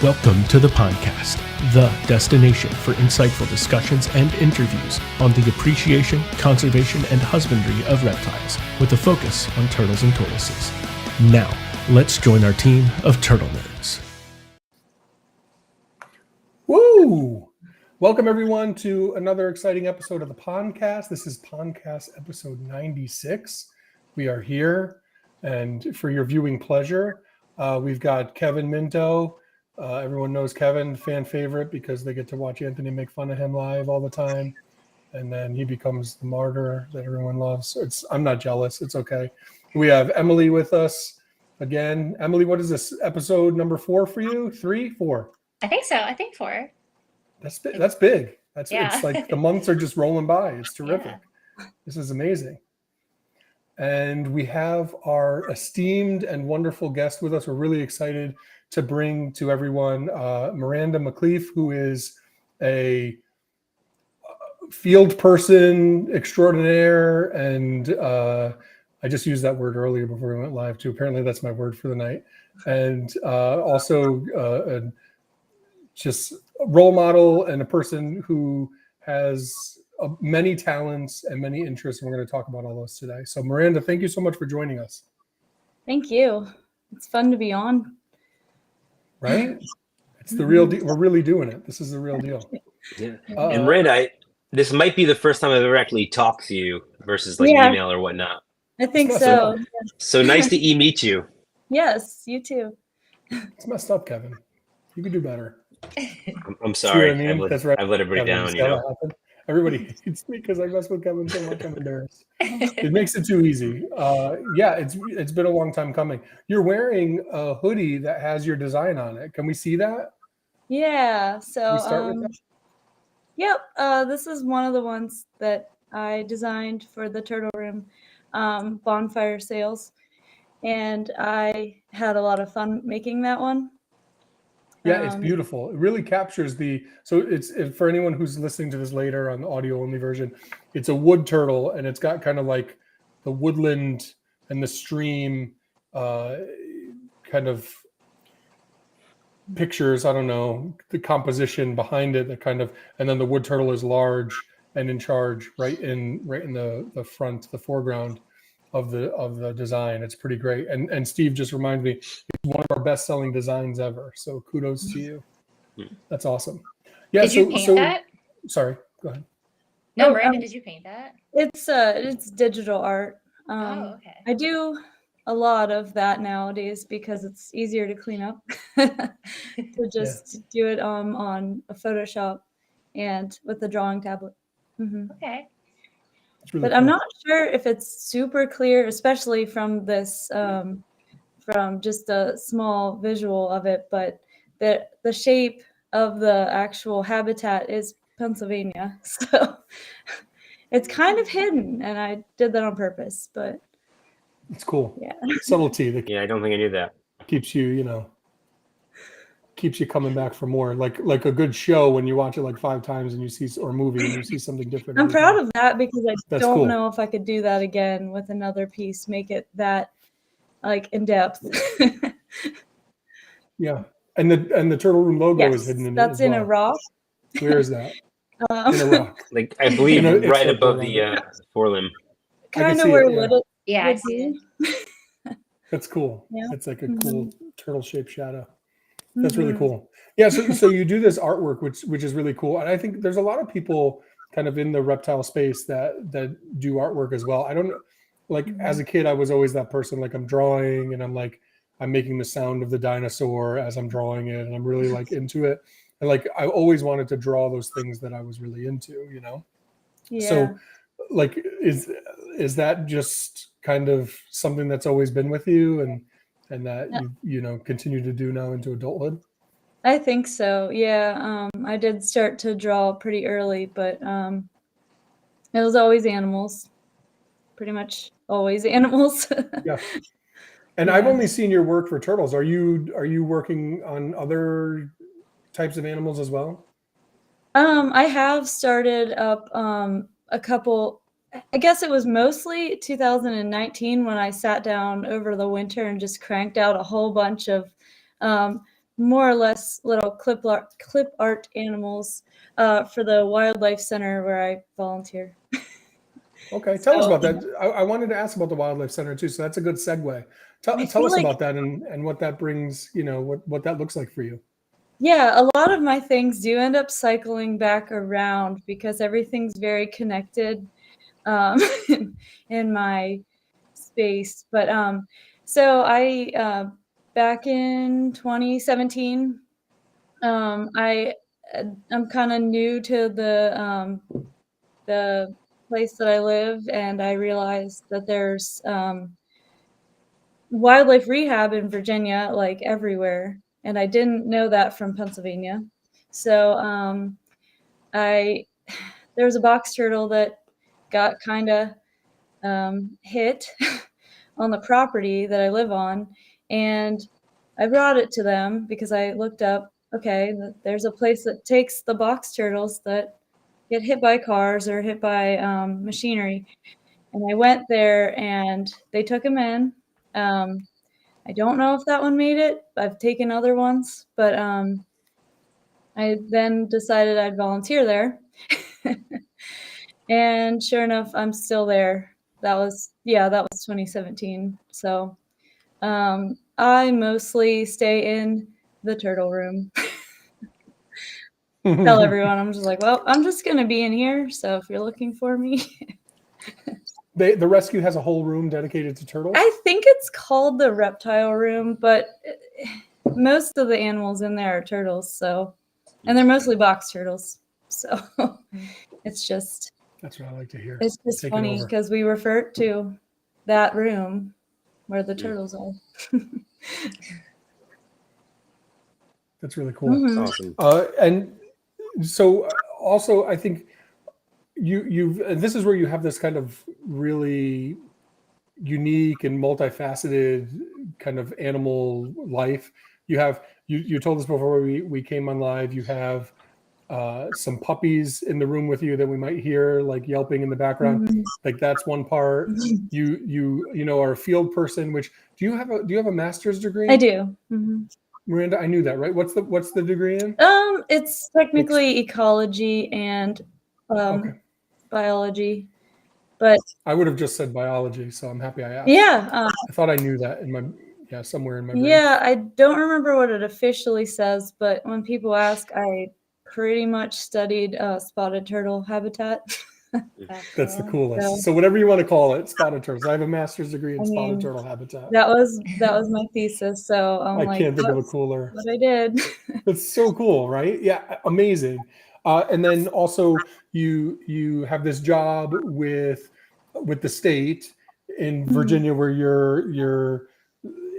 Welcome to the Pondcast, the destination for insightful discussions and interviews on the appreciation, conservation, and husbandry of reptiles, with a focus on turtles and tortoises. Now, let's join our team of turtle nerds. Woo! Welcome everyone to another exciting episode of the Pondcast. This is Pondcast episode 96. We are here, and for your viewing pleasure, we've got Kevin Minto. Everyone knows Kevin, fan favorite, because they get to watch Anthony make fun of him live all the time, and then he becomes the martyr that everyone loves. I'm not jealous. It's okay. We have Emily with us again. Emily, what is this, episode number 4 for you? 3, 4? I think so. I think 4. That's big. Yeah. It's like the months are just rolling by. It's terrific. Yeah. This is amazing. And we have our esteemed and wonderful guest with us. We're really excited to bring to everyone Miranda McCleaf, who is a field person extraordinaire. And I just used that word earlier before we went live too. Apparently that's my word for the night. And also just a role model and a person who has many talents and many interests. And we're going to talk about all those today. So Miranda, thank you so much for joining us. Thank you. It's fun to be on. Right? It's the real deal. We're really doing it. This is the real deal. Yeah. And Miranda, this might be the first time I've ever actually talked to you versus email or whatnot. I think so. So nice to meet you. Yes, you too. It's messed up, Kevin. You could do better. I'm sorry. See what I mean? That's right. I've let everybody Kevin, down, Everybody hates me because I mess with Kevin so much. I'm embarrassed. It makes it too easy. It's been a long time coming. You're wearing a hoodie that has your design on it. Can we see that? Yeah. So Can we start with that? Yep. This is one of the ones that I designed for the TurtleRoom bonfire sales, and I had a lot of fun making that one. Yeah, it's beautiful. It really captures it's for anyone who's listening to this later on the audio only version, it's a wood turtle, and it's got kind of like the woodland and the stream kind of pictures. I don't know, the composition behind it, and then the wood turtle is large and in charge right in the front, the foreground of the design. It's pretty great. And Steve just reminded me, it's one of our best-selling designs ever. So kudos to you. That's awesome. Yeah. Did you paint that? Sorry, go ahead. No, Miranda, did you paint that? It's digital art. Okay. I do a lot of that nowadays because it's easier to clean up to just do it on a Photoshop and with a drawing tablet. Mm-hmm. Okay. Really but cool. I'm not sure if it's super clear, especially from this, from just a small visual of it. But the shape of the actual habitat is Pennsylvania, so it's kind of hidden, and I did that on purpose. But it's cool. Yeah, subtlety. I don't think I knew that. Keeps you coming back for more, like a good show when you watch it like 5 times and you see, or movie and you see something different. I'm proud of that because I don't cool. know if I could do that again with another piece, make it that like in depth. Yeah, and the TurtleRoom logo is hidden in it. That's in a rock. Where is that? In a rock. Like I believe right above the forelimb. Kind of where would it? Yeah, I see it. That's cool. Yeah. It's like a cool turtle-shaped shadow. That's really cool. Yeah, so you do this artwork, which is really cool, and I think there's a lot of people kind of in the reptile space that do artwork as well. I don't know, as a kid, I was always that person. Like I'm drawing, and I'm making the sound of the dinosaur as I'm drawing it, and I'm really into it. And I always wanted to draw those things that I was really into, Yeah. So, is that just kind of something that's always been with you, and that you continue to do now into adulthood? I think so. Yeah. I did start to draw pretty early, but it was always animals. Pretty much always animals. Yeah. And I've only seen your work for turtles. Are you working on other types of animals as well? I have started up a couple. I guess it was mostly 2019 when I sat down over the winter and just cranked out a whole bunch of more or less little clip art animals for the wildlife center where I volunteer. Okay, tell us So- about that. I wanted to ask about the Wildlife Center too, so that's a good segue. Tell I us feel like- about that and what that brings, what that looks like for you. Yeah, a lot of my things do end up cycling back around because everything's very connected in my space. But so I back in 2017, I'm kind of new to the place that I live, and I realized that there's wildlife rehab in Virginia, like everywhere, and I didn't know that from Pennsylvania. So there was a box turtle that got kind of hit on the property that I live on, and I brought it to them because I looked up, okay, there's a place that takes the box turtles that get hit by cars or hit by machinery. And I went there and they took him in. I don't know if that one made it. I've taken other ones, but I then decided I'd volunteer there. And sure enough, I'm still there. That was 2017. So I mostly stay in the turtle room. Tell everyone, I'm just like, well, I'm just gonna be in here. So if you're looking for me, The rescue has a whole room dedicated to turtles. I think it's called the reptile room, but most of the animals in there are turtles. So, and they're mostly box turtles. So it's just That's what I like to hear. it's just Take it funny over. because we refer to that room where the turtles are. That's really cool. Mhm. Awesome. And so also, I think you've this is where you have this kind of really unique and multifaceted kind of animal life. You told us before we came on live, you have some puppies in the room with you that we might hear like yelping in the background. Mhm. Like that's one part. You are a field person. Which do you have a master's degree? I do. Mhm. Miranda, I knew that, right? What's the degree in? It's technically ecology and Okay. biology, but I would have just said biology, so I'm happy I asked. yeah, I thought I knew that somewhere in my brain. yeah, I don't remember what it officially says, but when people ask, I pretty much studied spotted turtle habitat. That's the cool. coolest. So whatever you want to call it, spotted turtles. I have a master's degree in I spotted mean, turtle habitat. That was my thesis, so I'm I like, can't think of a that's cooler. what I did. That's so cool, right? Yeah, amazing. And then also you have this job with the state in Virginia where you're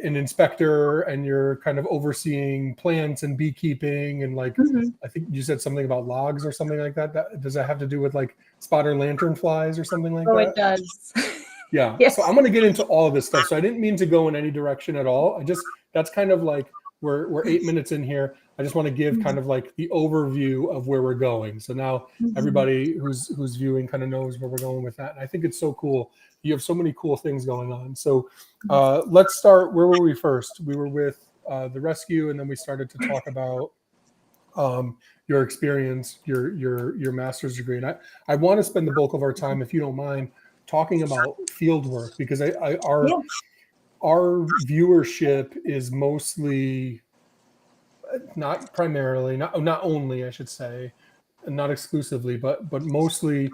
an inspector and you're kind of overseeing plants and beekeeping and like Mhm. I think you said something about logs or something like that. Does that have to do with like spotter lanternflies or something like Oh, that? it does. Yeah. Yes. So I'm going to get into all of this stuff. So I didn't mean to go in any direction at all. That's kind of like we're 8 minutes in here. I just want to give kind of like the overview of where we're going. So now everybody who's viewing kind of knows where we're going with that. And I think it's so cool. You have so many cool things going on. So let's start. Where were we first? We were with the rescue, and then we started to talk about your experience, your master's degree. And I want to spend the bulk of our time, if you don't mind, talking about field work because our viewership is mostly not primarily, not only, I should say, not exclusively, but mostly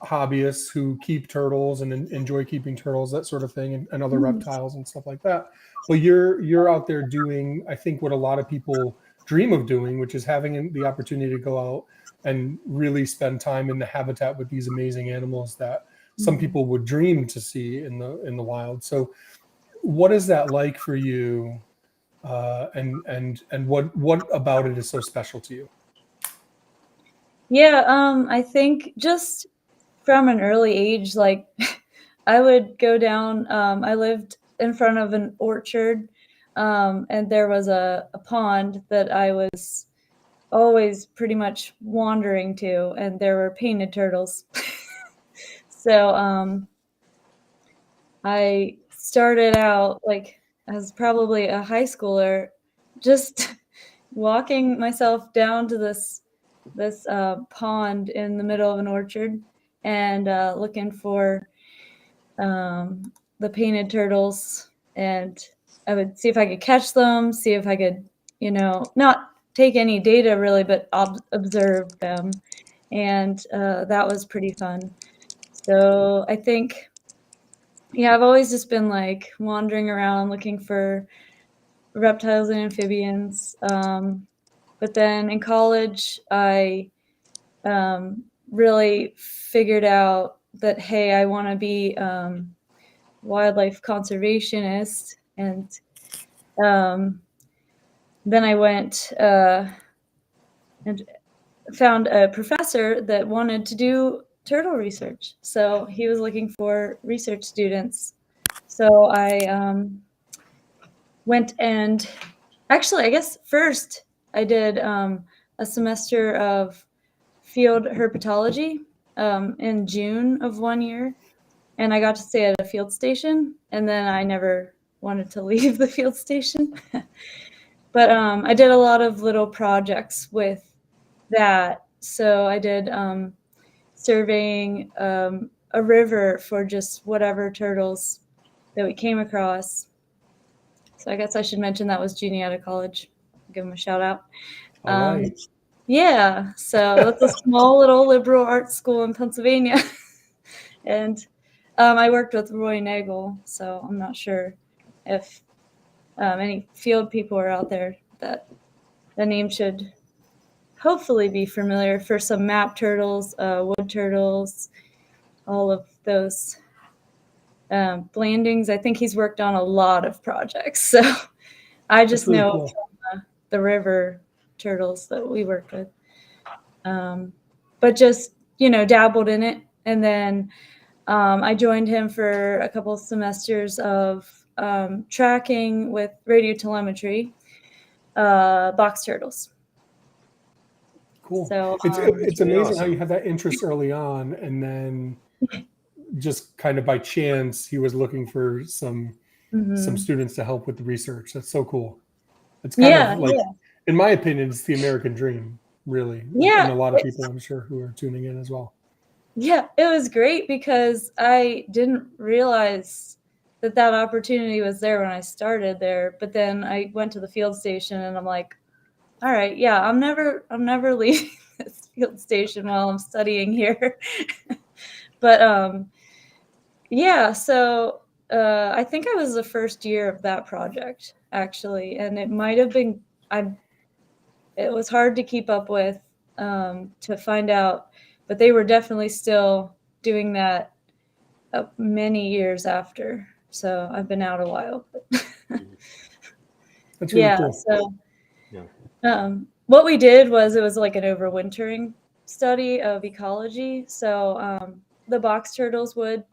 hobbyists who keep turtles and enjoy keeping turtles, that sort of thing, and other reptiles and stuff like that. But you're out there doing, I think, what a lot of people dream of doing, which is having the opportunity to go out and really spend time in the habitat with these amazing animals that some people would dream to see in the wild. So what is that like for you? And what about it is so special to you? Yeah, I think just from an early age, like I would go down, I lived in front of an orchard, and there was a pond that I was always pretty much wandering to, and there were painted turtles. So I started out like as probably a high schooler, just walking myself down to this pond in the middle of an orchard and looking for the painted turtles, and I would see if I could catch them, see if I could, not take any data really, but observe them. And that was pretty fun. So I think, I've always just been like wandering around looking for reptiles and amphibians. But then in college, I really figured out that, hey, I want to be wildlife conservationist. And then I went and found a professor that wanted to do turtle research. So he was looking for research students. So I went and actually, I guess first I did a semester of field herpetology in June of one year. And I got to stay at a field station. And then I never wanted to leave the field station. But I did a lot of little projects with that. So I did surveying a river for just whatever turtles that we came across. So I guess I should mention that was Jeannie out of college. Give him a shout out. All right. Yeah, so that's a small little liberal arts school in Pennsylvania. And I worked with Roy Nagel, so I'm not sure if any field people are out there that the name should hopefully be familiar for some map turtles, wood turtles, all of those blandings. I think he's worked on a lot of projects. So I just really know cool. from the river turtles that we worked with. But just, dabbled in it. And then I joined him for a couple of semesters of tracking with radio telemetry, box turtles. Cool. So It's amazing how awesome. you have that interest early on, and then just kind of by chance he was looking for some students to help with the research. That's so cool. It's kind of like, in my opinion, it's the American dream, really. Yeah, And a lot of people, I'm sure, who are tuning in as well. Yeah, it was great because I didn't realize that opportunity was there when I started there. But then I went to the field station and I'm like, all right, yeah, I'm never leaving this field station while I'm studying here. But yeah, so I think I was the first year of that project actually, and it might have been it was hard to keep up with to find out, but they were definitely still doing that many years after. So I've been out a while. That's really cool. So what we did was it was like an overwintering study of ecology. So the box turtles would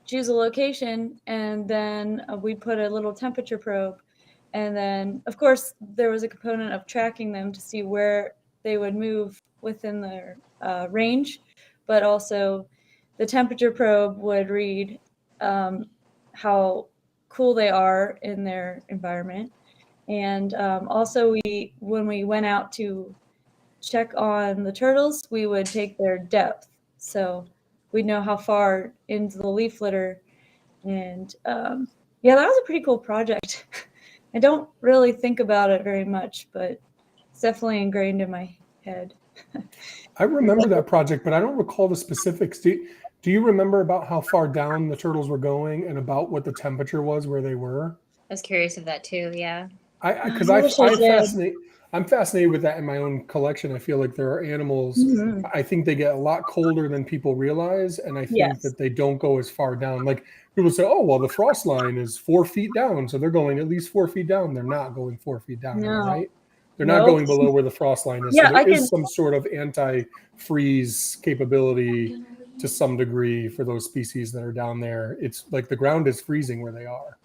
choose a location, and then we'd put a little temperature probe. And then, of course, there was a component of tracking them to see where they would move within their range, but also the temperature probe would read how cool they are in their environment. And also, when we went out to check on the turtles, we would take their depth. So we'd know how far into the leaf litter. And yeah, that was a pretty cool project. I don't really think about it very much, but it's definitely ingrained in my head. I remember that project, but I don't recall the specifics. Do you remember about how far down the turtles were going and about what the temperature was where they were? I was curious of that too. Yeah. Because I'm fascinated with that in my own collection. I feel like there are animals, I think they get a lot colder than people realize. And I think that they don't go as far down. Like people say, oh, well, the frost line is 4 feet down. So they're going at least 4 feet down. They're not going 4 feet down, right? They're not going below where the frost line is. Yeah, so there is some sort of anti-freeze capability to some degree for those species that are down there. It's like the ground is freezing where they are.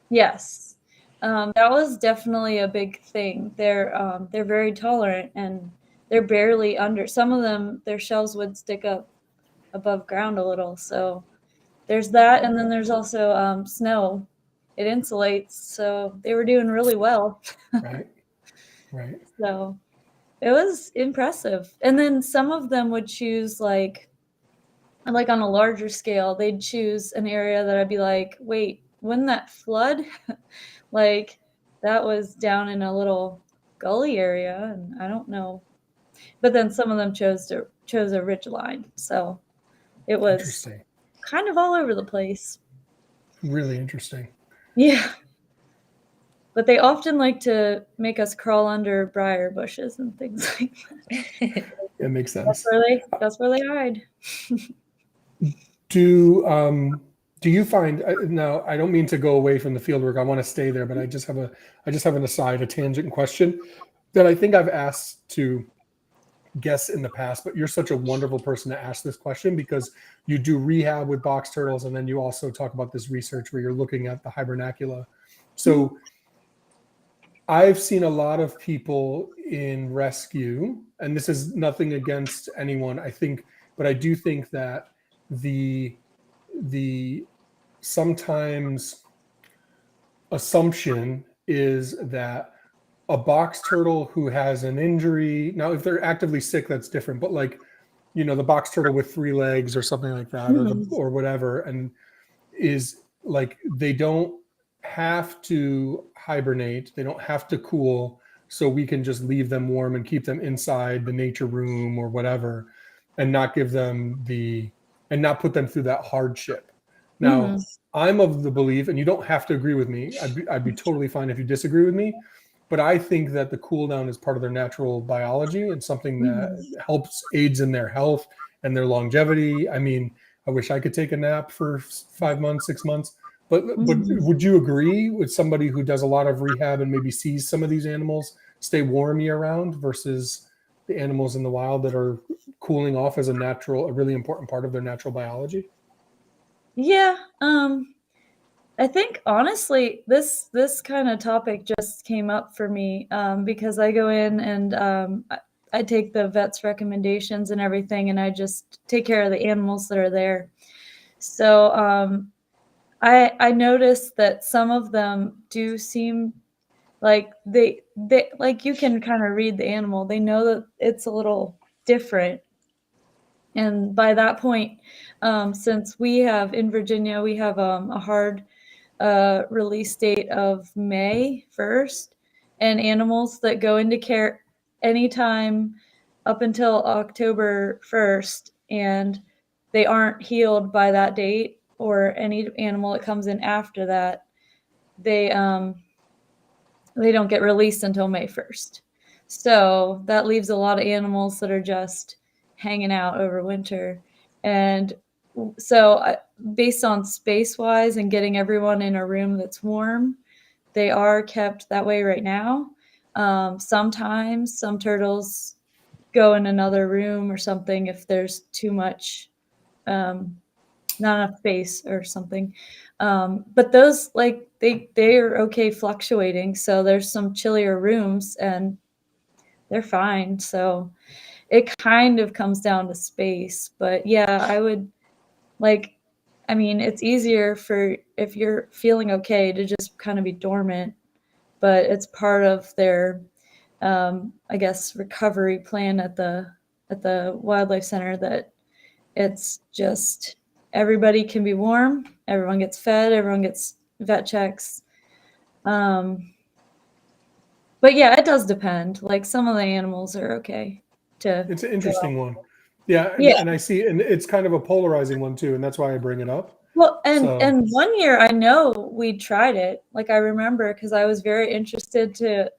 Yes. That was definitely a big thing. They're very tolerant, and they're barely under. Some of them, their shells would stick up above ground a little. So there's that, and then there's also snow. It insulates, so they were doing really well. Right. Right. So it was impressive. And then some of them would choose like on a larger scale, they'd choose an area that I'd be like, wait, wouldn't that flood? Like that was down in a little gully area, and I don't know. But then some of them chose a ridge line, so it was Interesting. kind of all over the place. Really interesting. Yeah. But they often like to make us crawl under briar bushes and things like that. It makes sense. That's where they hide. Do you find now? I don't mean to go away from the fieldwork. I want to stay there, but I just have an aside, a tangent question that I think I've asked to guests in the past. But you're such a wonderful person to ask this question because you do rehab with box turtles, and then you also talk about this research where you're looking at the hibernacula. So I've seen a lot of people in rescue, and this is nothing against anyone, I think, but I do think that the sometimes assumption is that a box turtle who has an injury, now if they're actively sick, that's different, but like, the box turtle with 3 legs or something like that, or whatever, and is like, they don't have to hibernate, they don't have to cool, so we can just leave them warm and keep them inside the nature room or whatever, and not give them and not put them through that hardship. Now, I'm of the belief, and you don't have to agree with me, I'd be totally fine if you disagree with me, but I think that the cool down is part of their natural biology and something that helps aids in their health and their longevity. I mean, I wish I could take a nap for 5 months, 6 months, but would you agree with somebody who does a lot of rehab and maybe sees some of these animals stay warm year round versus the animals in the wild that are cooling off as a really important part of their natural biology? Yeah. I think honestly, this kind of topic just came up for me because I go in and I take the vet's recommendations and everything, and I just take care of the animals that are there. So I noticed that some of them do seem like they like you can kind of read the animal. They know that it's a little different. And by that point, since we have in Virginia, we have a hard release date of May 1st, and animals that go into care anytime up until October 1st, and they aren't healed by that date, or any animal that comes in after that, they don't get released until May 1st. So that leaves a lot of animals that are just hanging out over winter. And so based on space-wise and getting everyone in a room that's warm, they are kept that way right now. Sometimes some turtles go in another room or something if there's too much, not enough space or something. But those, like, they are okay fluctuating. So there's some chillier rooms and they're fine. So it kind of comes down to space. But yeah, I would it's easier for if you're feeling okay to just kind of be dormant, but it's part of their, I guess, recovery plan at the wildlife center that it's just everybody can be warm, everyone gets fed, everyone gets vet checks. But yeah, it does depend. Like some of the animals are okay to. It's an interesting one. Yeah, Yeah. and I see, and it's kind of a polarizing one too, and that's why I bring it up. Well, So- and one year I know we tried it. Like I remember because I was very interested to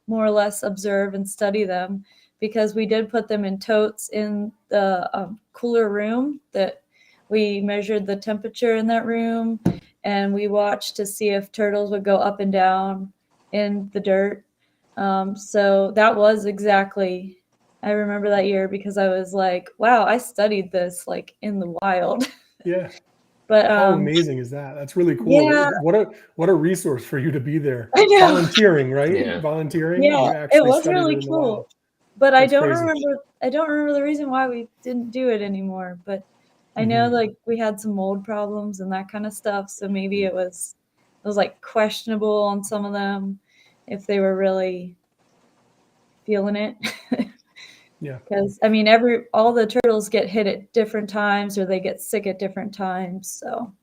more or less observe and study them, because we did put them in totes in the cooler room that we measured the temperature in that room, and we watched to see if turtles would go up and down in the dirt. So that was exactly, I remember that year because I was like, wow, I studied this like in the wild. Yeah. But how amazing is that? That's really cool. Yeah. What a resource for you to be there. I know. Volunteering, right? Yeah. Volunteering. Yeah, You actually it was studied really it in the cool. wild. But That's I don't crazy. remember the reason why we didn't do it anymore. But I know like we had some mold problems and that kind of stuff. So maybe it was like questionable on some of them. if they were really feeling it. Yeah. Because I mean, all the turtles get hit at different times, or they get sick at different times. So,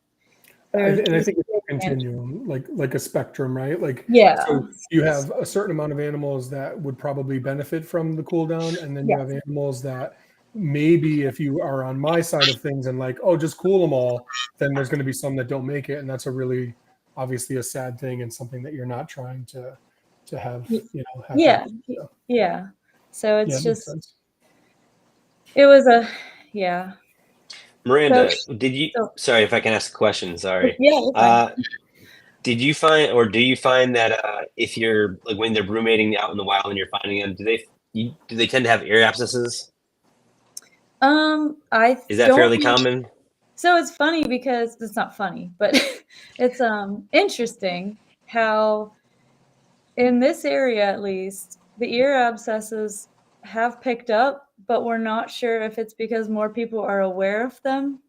And I think it's a continuum, like a spectrum, right? Like, yeah, so you have a certain amount of animals that would probably benefit from the cool down, and then you have animals that maybe, if you are on my side of things and like, oh, just cool them all, then there's going to be some that don't make it, and that's a really obviously a sad thing and something that you're not trying to have, have yeah, happen, so. yeah. So it's Yeah, it makes just sense. it was a yeah. Miranda, So- did you? so- Sorry if I can ask a question. Sorry. Yeah, it's fine. Did you find, or do you find that if you're like when they're brumating out in the wild and you're finding them, do they tend to have ear abscesses? I Is that don't fairly know. common? So it's funny because it's not funny, but it's interesting how in this area at least the ear abscesses have picked up, but we're not sure if it's because more people are aware of them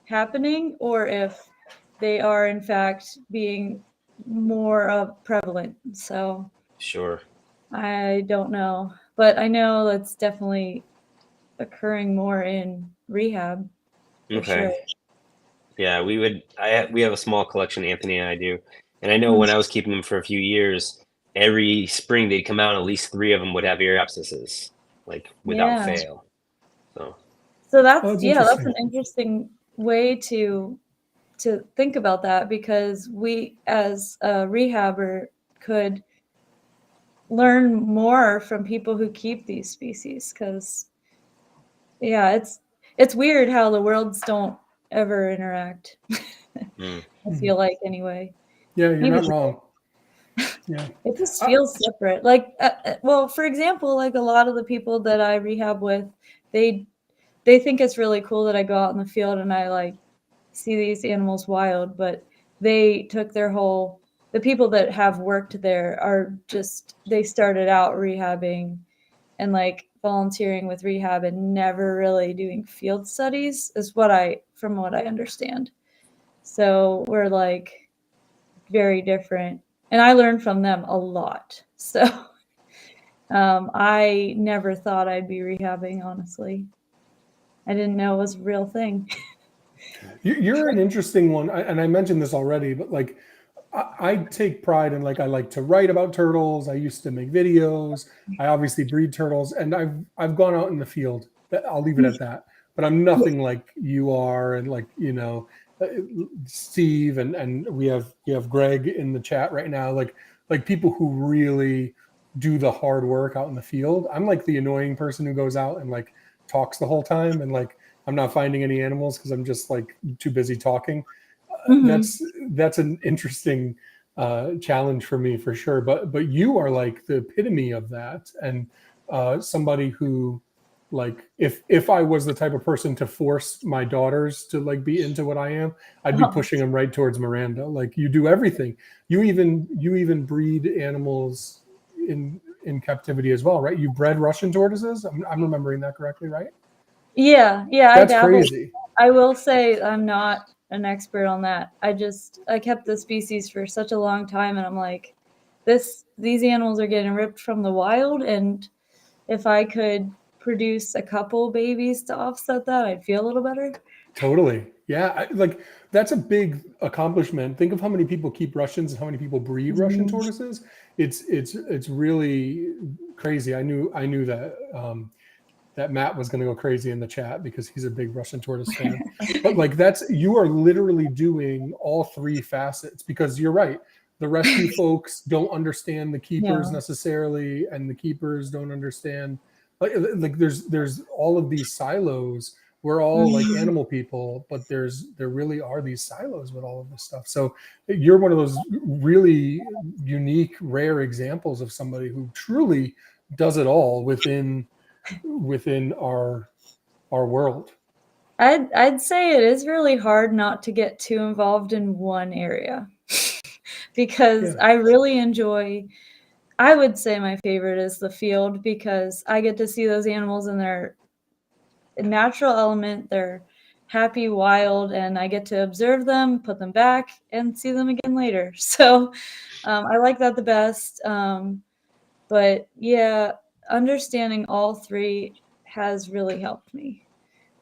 happening or if they are in fact being more prevalent. So Sure. I don't know, but I know it's definitely occurring more in rehab. For Okay. sure. Yeah, we have a small collection, Anthony and I do. And I know when I was keeping them for a few years, every spring they'd come out, at least 3 of them would have ear abscesses, like without fail. So that's Oh, that's that's interesting. an interesting way to think about that, because we as a rehabber could learn more from people who keep these species, because it's weird how the worlds don't ever interact. I feel like anyway. Yeah, you're Maybe not wrong. Yeah. it just feels separate. Like, well, for example, like a lot of the people that I rehab with, they think it's really cool that I go out in the field and I like see these animals wild, but they took the people that have worked there are just, they started out rehabbing and like volunteering with rehab and never really doing field studies is from what I understand. So we're like very different, and I learned from them a lot. So I never thought I'd be rehabbing, honestly. I didn't know it was a real thing. You're an interesting one, and I mentioned this already, but like I take pride in, like, I like to write about turtles. I used to make videos. I obviously breed turtles, and I've gone out in the field. I'll leave it at that. But I'm nothing like you are, and like Steve, and we have Greg in the chat right now. Like people who really do the hard work out in the field. I'm like the annoying person who goes out and like talks the whole time, and like I'm not finding any animals because I'm just like too busy talking. That's an interesting challenge for me, for sure. But you are like the epitome of that, and somebody who, like, if I was the type of person to force my daughters to like be into what I am, I'd be pushing them right towards Miranda. Like, you do everything. You even breed animals in captivity as well, right? You bred Russian tortoises. I'm remembering that correctly, right? Yeah, That's crazy. I will say I'm not an expert on that. I kept the species for such a long time, and I'm like, these animals are getting ripped from the wild, and if I could produce a couple babies to offset that, I'd feel a little better. Totally. Yeah. Like, that's a big accomplishment. Think of how many people keep Russians and how many people breed Russian tortoises. It's really crazy. I knew that that Matt was going to go crazy in the chat because he's a big Russian tortoise fan. But like, you are literally doing all 3 facets, because you're right. The rescue folks don't understand the keepers necessarily, and the keepers don't understand. Like there's all of these silos. We're all like animal people, but there really are these silos with all of this stuff. So you're one of those really unique, rare examples of somebody who truly does it all within our world. I'd say it is really hard not to get too involved in one area because I really enjoy. I would say my favorite is the field, because I get to see those animals in their natural element, their happy, wild, and I get to observe them, put them back, and see them again later. So I like that the best. But yeah, understanding all three has really helped me,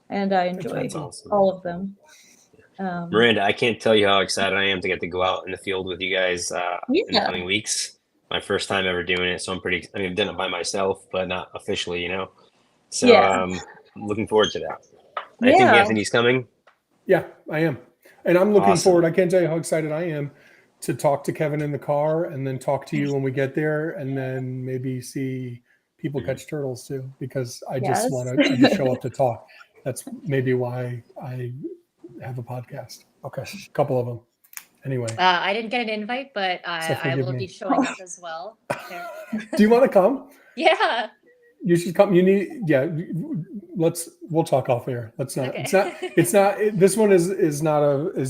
and I enjoy That's awesome. all of them. Miranda, I can't tell you how excited I am to get to go out in the field with you guys in the coming weeks. My first time ever doing it, so I've done it by myself, but not officially, So Yeah. I'm looking forward to that. I think Anthony's coming. Yeah, I am. And I'm looking Awesome. forward. I can't tell you how excited I am to talk to Kevin in the car and then talk to you when we get there and then maybe see people catch turtles too, because I just show up to talk. That's maybe why I have a podcast. Okay. A couple of them. Anyway. I didn't get an invite, but I will be showing up as well. Do you want to come? Yeah. You should come. We'll talk off air. Let's not, Okay. This one is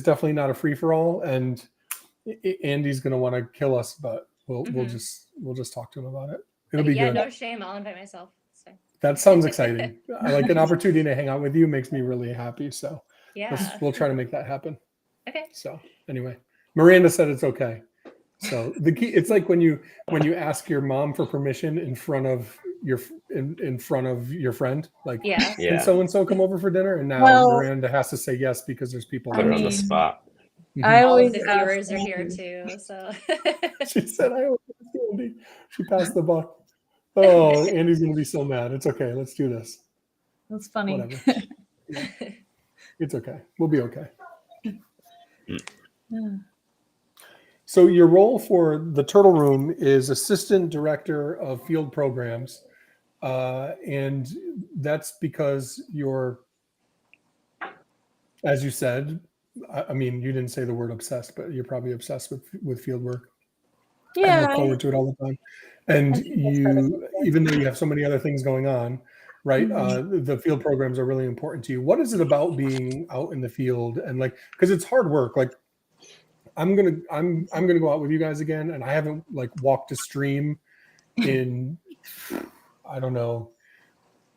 definitely not a free for all. And Andy's going to want to kill us, but we'll just talk to him about it. It'll be good. No shame. I'll invite myself. So. That sounds exciting. I like an opportunity to hang out with you. Makes me really happy. So we'll try to make that happen. Okay. So anyway, Miranda said it's okay. So the key, it's like when you ask your mom for permission in front of your friend, like, can so-and-so come over for dinner? And now Miranda has to say yes because there's people. Put her on the spot. I All always of the viewers are here too. So she said, "I always ask Andy." She passed the buck. Oh, Andy's gonna be so mad. It's okay. Let's do this. That's funny. Whatever. It's okay. We'll be okay. Yeah. So your role for the Turtle Room is Assistant Director of Field Programs. And that's because you're, as you said, I mean, you didn't say the word obsessed, but you're probably obsessed with field work. Yeah. I look forward to it all the time. And you, even though you have so many other things going on, right? The field programs are really important to you. What is it about being out in the field and because it's hard work. Like I'm gonna go out with you guys again, and I haven't walked a stream in I don't know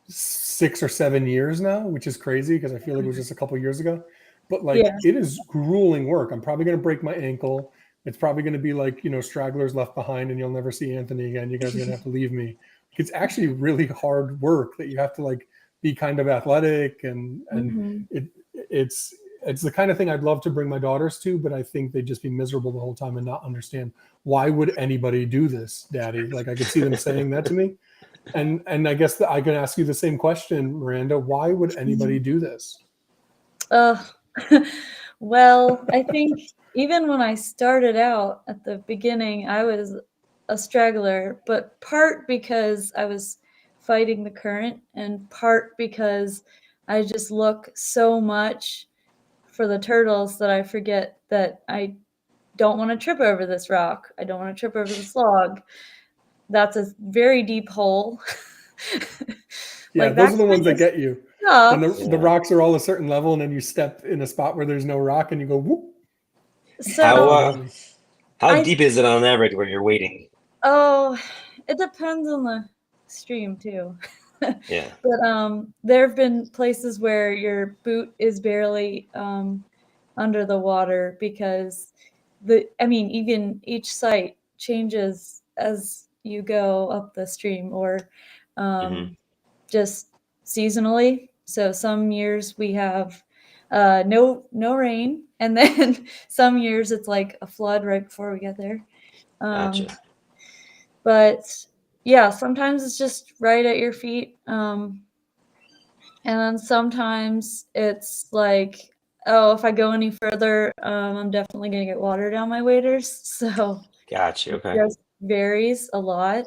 6 or 7 years now, which is crazy because I feel like it was just a couple years ago. But it is grueling work. I'm probably gonna break my ankle. It's probably gonna be stragglers left behind, and you'll never see Anthony again. You guys are gonna have to leave me. It's actually really hard work that you have to be kind of athletic and it's the kind of thing I'd love to bring my daughters to, but I think they'd just be miserable the whole time and not understand why would anybody do this, Daddy? I could see them saying that to me. And I guess I can ask you the same question, Miranda. Why would anybody do this? Well, I think even when I started out at the beginning, I was a straggler, but part because I was fighting the current and part because I just look so much for the turtles that I forget that I don't want to trip over this rock. I don't want to trip over this log. That's a very deep hole. Yeah, those are the ones that get you. Tough. When the rocks are all a certain level and then you step in a spot where there's no rock and you go, whoop. So how deep is it on average where you're wading? Oh, it depends on the stream too. Yeah. But there have been places where your boot is barely under the water because even each site changes as you go up the stream or just seasonally. So some years we have no rain, and then some years it's like a flood right before we get there. Gotcha. But yeah, sometimes it's just right at your feet. And then sometimes it's like, oh, if I go any further, I'm definitely going to get water down my waders. So gotcha. Okay. It just varies a lot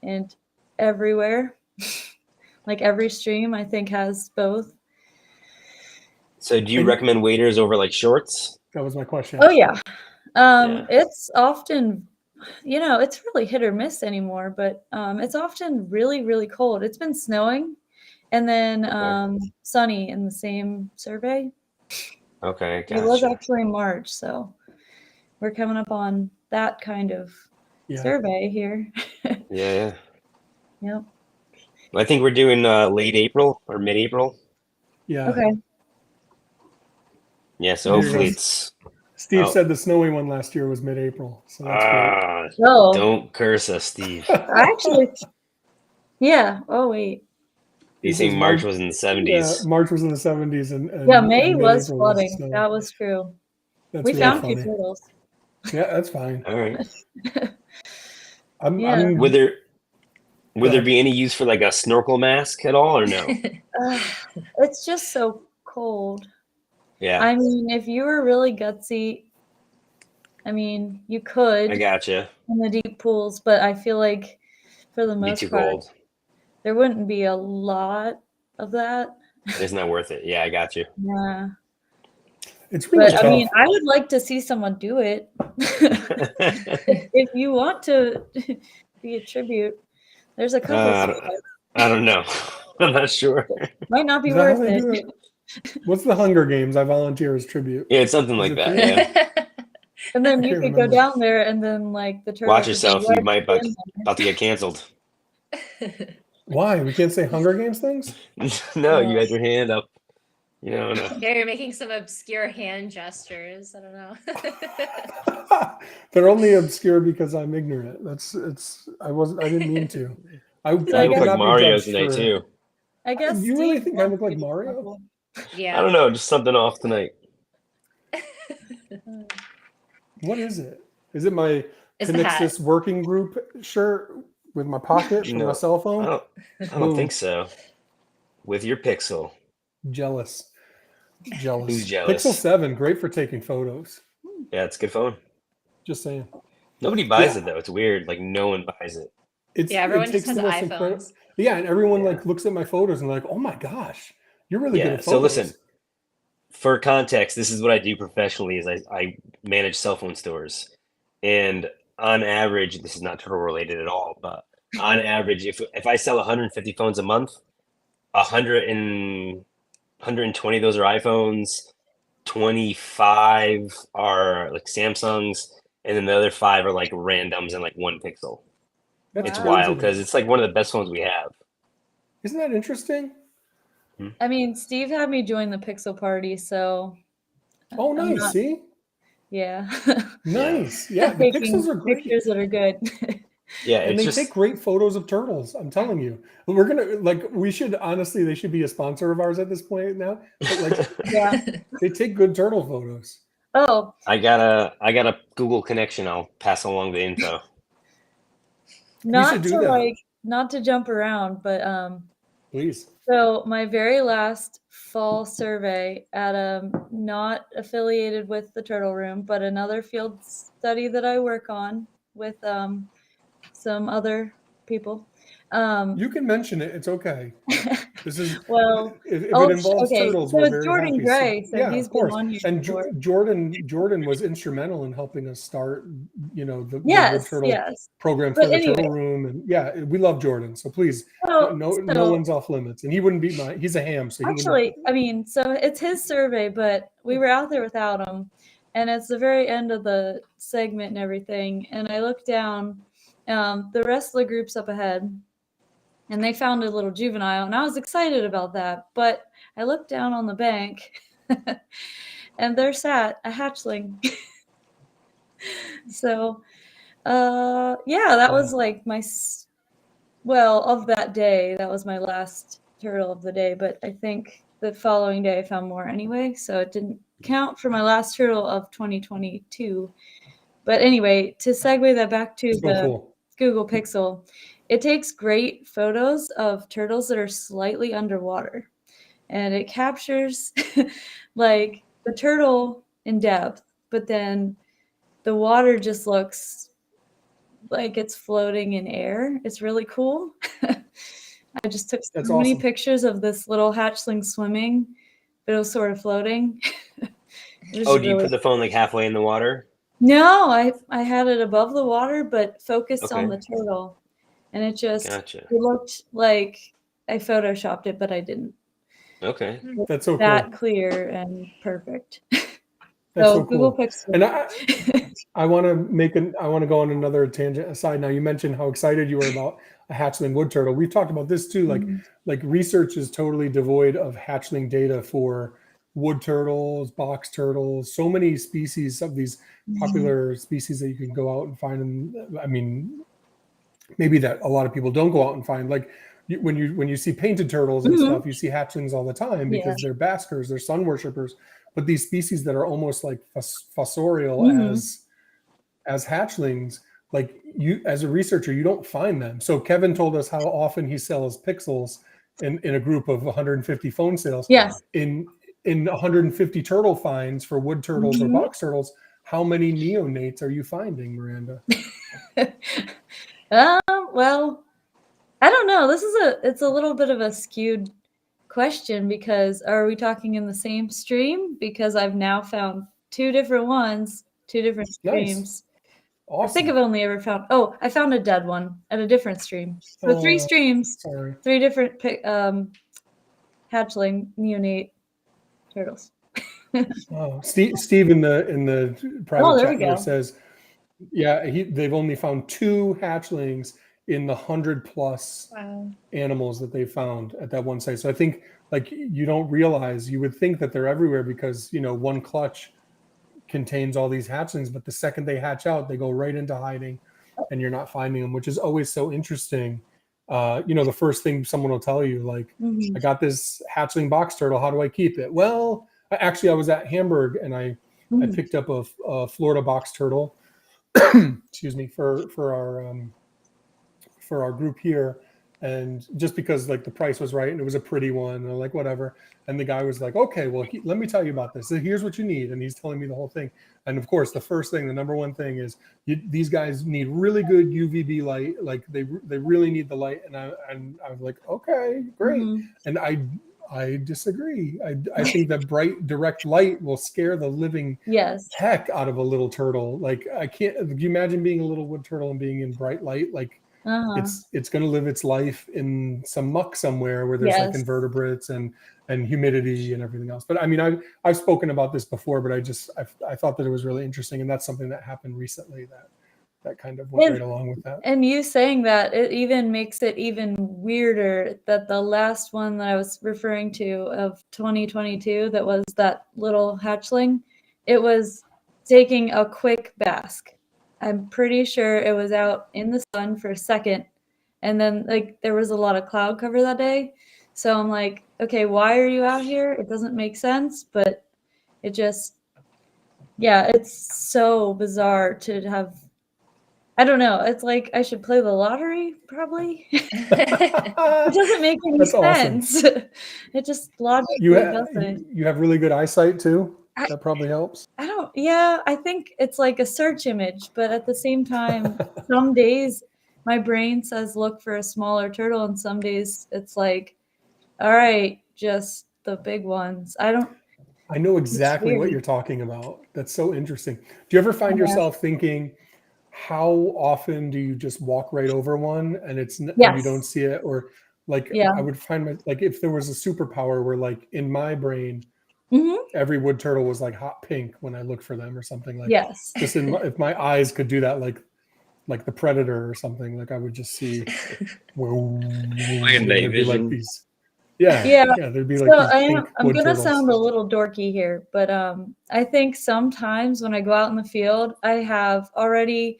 and everywhere. Every stream, I think, has both. So do you recommend waders over shorts? That was my question. Oh, yeah. It's often... it's really hit or miss anymore, but it's often really, really cold. It's been snowing and then sunny in the same survey. Okay, gotcha. It was actually March, so we're coming up on that kind of survey here. Yeah. Yep. I think we're doing late April or mid-April. Yeah. Okay. Yeah, so hopefully it's... Steve said the snowy one last year was mid-April, so that's great. Oh. Don't curse us, Steve. Actually, yeah. Oh, wait. He's saying March was in the 70s. Yeah, March was in the 70s. And May was mid-April flooding. snowy. That was true. That's We really found funny. 2 turtles. Yeah, that's fine. All right. I'm Would there be any use for like a snorkel mask at all, or no? It's just so cold. Yeah. I mean, if you were really gutsy, I mean, you could. I gotcha. In the deep pools, but I feel like for the most part, cold. There wouldn't be a lot of that. It's not worth it. Yeah, I got you. Yeah. It's really tough. I mean, I would like to see someone do it. If you want to be a tribute, there's a couple. I don't know. I'm not sure. Might not be worth it. What's the Hunger Games? I volunteer as tribute. Yeah, it's something like that. Yeah. And then you could go down there, and then like the turtles. Watch yourself. You might about to get canceled. Why? We can't say Hunger Games things? No, you had your hand up. You know. Yeah, you're making some obscure hand gestures. I don't know. They're only obscure because I'm ignorant. I didn't mean to. I look like Mario tonight too. I guess. You really think I look like Mario? Yeah. I don't know, just something off tonight. What is it? Is it my Connexus working group shirt with my pocket for my cell phone? I don't think so. With your Pixel. Jealous. Who's jealous? Pixel 7, great for taking photos. Yeah, it's a good phone. Just saying. Nobody buys it though. It's weird. Like no one buys it. Everyone just has iPhones. Yeah, and everyone like looks at my photos and like, oh my gosh, you're really good at photos. So listen, for context, this is what I do professionally is I manage cell phone stores. And on average, this is not turtle related at all, but on average, if I sell 150 phones a month, 120 of those are iPhones, 25 are like Samsungs, and then the other 5 are like randoms and like 1 Pixel. It's wild because it's like one of the best phones we have. Isn't that interesting? I mean, Steve had me join the Pixel party, so. Oh, nice. See? Yeah. Nice. Yeah, the Pixels are great. Pictures that are good. Yeah, and they take great photos of turtles. I'm telling you. We're they should be a sponsor of ours at this point now. But they take good turtle photos. Oh. I got a Google connection. I'll pass along the info. Not to jump around, but please. So my very last fall survey at a not affiliated with the Turtle Room, but another field study that I work on with some other people. You can mention it. It's okay. This is if it involves turtles. So it's Jordan Gray. So he's been on here and before. Jordan was instrumental in helping us start, the Wood turtle program for the Turtle Room, and we love Jordan. So please, no one's off limits, and he wouldn't be he's a ham. So actually, so it's his survey, but we were out there without him, and it's the very end of the segment and everything, and I looked down, the rest of the group's up ahead. And they found a little juvenile, and I was excited about that. But I looked down on the bank, and there sat a hatchling. So, that was like of that day, that was my last turtle of the day. But I think the following day I found more anyway, so it didn't count for my last turtle of 2022. But anyway, to segue that back to Google Pixel. It takes great photos of turtles that are slightly underwater, and it captures like the turtle in depth, but then the water just looks like it's floating in air. It's really cool. I just took so many pictures of this little hatchling swimming, but it was sort of floating. Do you put the phone like halfway in the water? No, I had it above the water, but focused on the turtle. And it just it looked like I photoshopped it, but I didn't. Okay. That's so that cool. Clear and perfect. That's so Google cool. Pixel. And I want to go on another tangent aside. Now you mentioned how excited you were about a hatchling wood turtle. We've talked about this too. Like research is totally devoid of hatchling data for wood turtles, box turtles, so many species of these popular species that you can go out and find. And I mean, maybe that a lot of people don't go out and find. Like when you see painted turtles and stuff, you see hatchlings all the time because they're baskers, they're sun worshippers. But these species that are almost like fossorial as hatchlings, like you as a researcher, you don't find them. So Kevin told us how often he sells pixels in a group of 150 phone sales. Yes. In 150 turtle finds for wood turtles or box turtles, how many neonates are you finding, Miranda? Well, I don't know. It's a little bit of a skewed question because are we talking in the same stream? Because I've now found two different ones, two different streams. Nice. Awesome. I think I've only ever found, I found a dead one at a different stream. So three streams, Sorry. three different hatchling neonate turtles. Steve in the private there chat we here go. says, yeah, they've only found 2 hatchlings in the 100+ animals that they found at that one site. So I think like you don't realize, you would think that they're everywhere because one clutch contains all these hatchlings, but the second they hatch out, they go right into hiding and you're not finding them, which is always so interesting. The first thing someone will tell you, like, I got this hatchling box turtle, how do I keep it? Well, actually I was at Hamburg and I picked up a Florida box turtle excuse me, for our group here, and just because like the price was right and it was a pretty one, and I'm like, whatever. And the guy was like, okay, well, let me tell you about this. So here's what you need, and he's telling me the whole thing. And of course, the first thing, the number one thing is these guys need really good UVB light. Like they really need the light. And I was like, okay, great. And I disagree. I think that bright direct light will scare the living heck out of a little turtle. Like I can't. Can you imagine being a little wood turtle and being in bright light? Like it's going to live its life in some muck somewhere where there's like invertebrates and humidity and everything else. But I mean, I've spoken about this before, but I thought that it was really interesting, and that's something that happened recently that kind of went right along with that. And you saying that, it even makes it even weirder that the last one that I was referring to of 2022, that was that little hatchling, it was taking a quick bask. I'm pretty sure it was out in the sun for a second, and then like there was a lot of cloud cover that day. So I'm like, okay, why are you out here? It doesn't make sense, but it just, it's so bizarre to have. I don't know. It's like I should play the lottery, probably. It doesn't make any sense. Awesome. It just logically doesn't. You have really good eyesight too? That probably helps. I think it's like a search image, but at the same time, some days my brain says look for a smaller turtle, and some days it's like, all right, just the big ones. I know exactly what you're talking about. That's so interesting. Do you ever find yourself thinking, how often do you just walk right over one and and you don't see it? Or like I would find like if there was a superpower where like in my brain every wood turtle was like hot pink when I look for them or something, like just if my eyes could do that, like the Predator or something, like I would just see there'd be like these there'd be like these I'm gonna turtles. sound a little dorky here, but I think sometimes when I go out in the field, I have already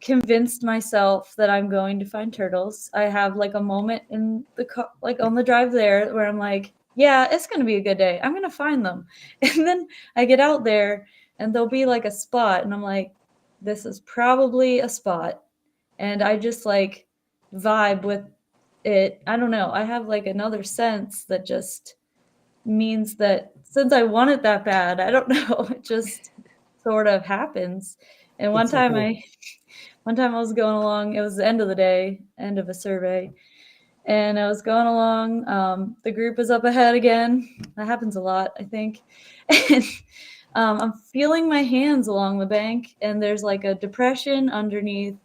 convinced myself that I'm going to find turtles. I have like a moment in the car, like on the drive there, where I'm like, yeah, it's gonna be a good day. I'm gonna find them. And then I get out there and there'll be like a spot, and I'm like, this is probably a spot. And I just like vibe with it. I don't know. I have like another sense that just means that since I want it that bad, I don't know, it just sort of happens. And one time I was going along, it was the end of the day, end of a survey, and I was going along, the group is up ahead again. That happens a lot, I think. And I'm feeling my hands along the bank, and there's like a depression underneath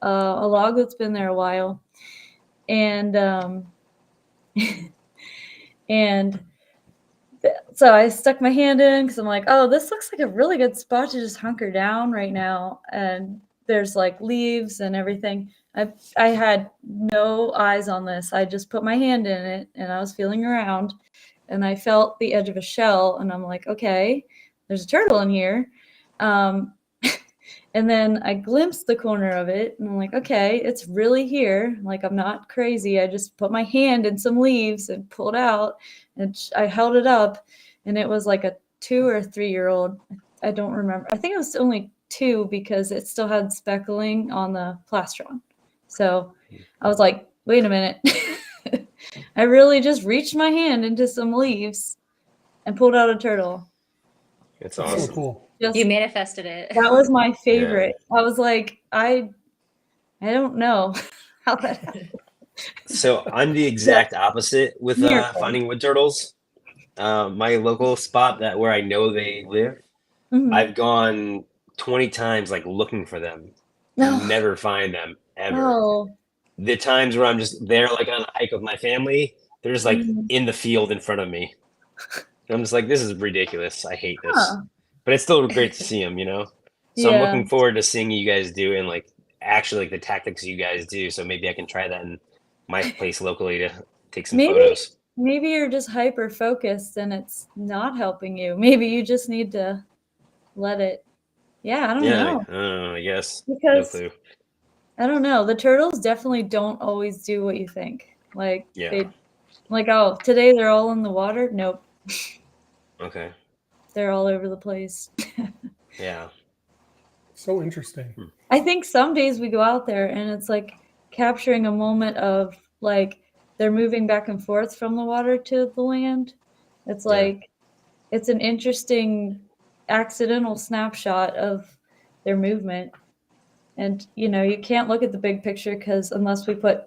a log that's been there a while. And so I stuck my hand in because I'm like, oh, this looks like a really good spot to just hunker down right now. And there's like leaves and everything. I had no eyes on this. I just put my hand in it and I was feeling around. and I felt the edge of a shell, and I'm like, okay, there's a turtle in here. And then I glimpsed the corner of it, and I'm like, okay, it's really here. Like, I'm not crazy. I just put my hand in some leaves and pulled out, and I held it up, and it was like a 2 or 3 year old. I don't remember. I think it was only 2 because it still had speckling on the plastron. So I was like, wait a minute. I really just reached my hand into some leaves and pulled out a turtle. It's That's awesome. so cool. You manifested it. That was my favorite. I was like, I don't know how that happened. So I'm the exact opposite with Miracle. finding wood turtles. My local spot where I know they live, Mhm. I've gone 20 times like looking for them. No. Never find them ever. Oh. The times where I'm just there like on a hike with my family, they're just like Mhm. in the field in front of me. And I'm just like, this is ridiculous. I hate this. Huh. But it's still great to see them, you know? So I'm Yeah. looking forward to seeing you guys do and like actually like the tactics you guys do. So maybe I can try that in my place locally to take some photos. Maybe you're just hyper focused and it's not helping you. Maybe you just need to let it. Yeah, I don't know. I guess. No Because clue. I don't know. The turtles definitely don't always do what you think. Like Yeah. oh, today they're all in the water. Nope. Okay. They're all over the place. Yeah. So interesting. I think some days we go out there and it's like capturing a moment of like they're moving back and forth from the water to the land. It's like it's an interesting accidental snapshot of their movement. And you know, you can't look at the big picture because unless we put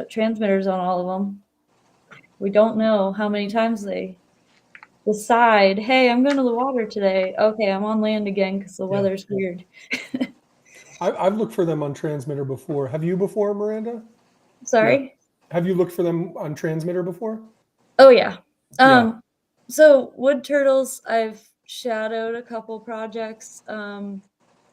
transmitters on all of them, we don't know how many times they decide, hey, I'm going to the water today. Okay, I'm on land again because the weather's weird. I've looked for them on transmitter before. Have you before, Miranda? Sorry? Have you looked for them on transmitter before? Oh, yeah. Yeah. So wood turtles, I've shadowed a couple projects. And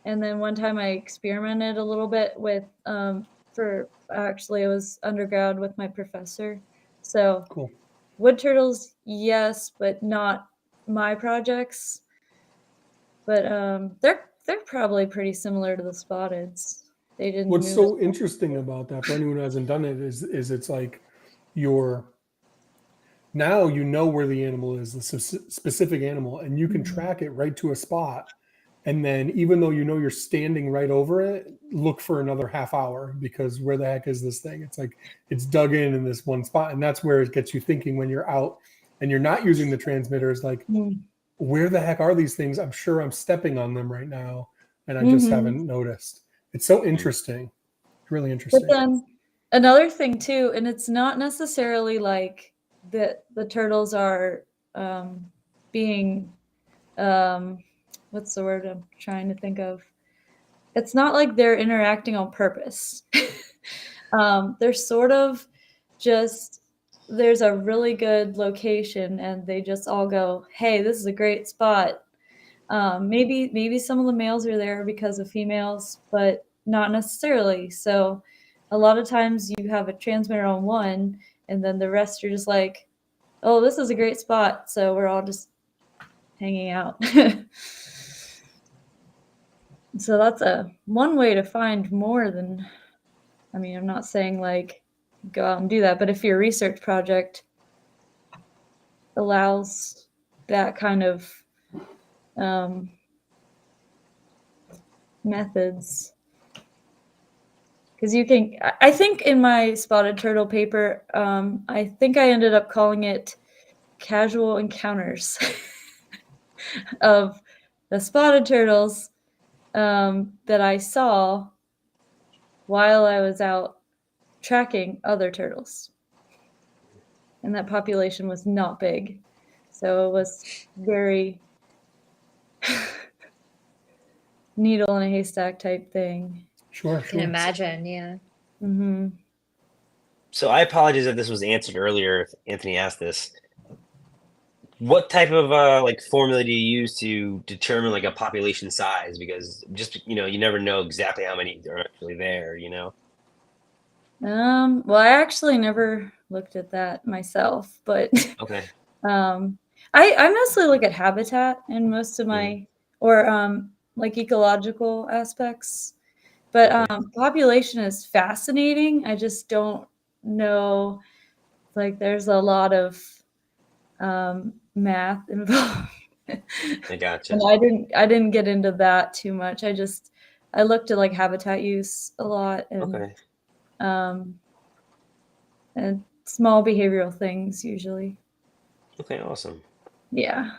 then one time I experimented a little bit with, it was undergrad with my professor. So Cool. wood turtles, yes, but not my projects. But they're probably pretty similar to the spotteds. They didn't What's move so as much. interesting about that for anyone who hasn't done it is it's like now you know where the animal is, the specific animal, and you can track it right to a spot. And then even though you know you're standing right over it, look for another half hour because where the heck is this thing? It's like it's dug in this one spot. And that's where it gets you thinking when you're out and you're not using the transmitters, like, where the heck are these things? I'm sure I'm stepping on them right now and I just haven't noticed. It's so interesting. Really interesting. But then another thing too, and it's not necessarily like the turtles are being what's the word I'm trying to think of? It's not like they're interacting on purpose. They're sort of just there's a really good location and they just all go, hey, this is a great spot. Maybe some of the males are there because of females, but not necessarily. So a lot of times you have a transmitter on one and then the rest are just like, oh, this is a great spot. So we're all just hanging out. So that's one way to find more than, I mean, I'm not saying like go out and do that, but if your research project allows that kind of methods, because you can, I think in my spotted turtle paper, I think I ended up calling it casual encounters of the spotted turtles that I saw while I was out tracking other turtles. And that population was not big. So it was very needle in a haystack type thing. Sure. I can imagine, yeah. Mm-hmm. So I apologize if this was answered earlier, if Anthony asked this. What type of like formula do you use to determine like a population size? Because just, you know, you never know exactly how many are actually there, you know? Well, I actually never looked at that myself, but Okay. I mostly look at habitat in most of my, or like ecological aspects. But population is fascinating. I just don't know, like there's a lot of math involved. I gotcha. And I didn't get into that too much. I looked at like habitat use a lot Okay. and small behavioral things usually. Okay, awesome. Yeah.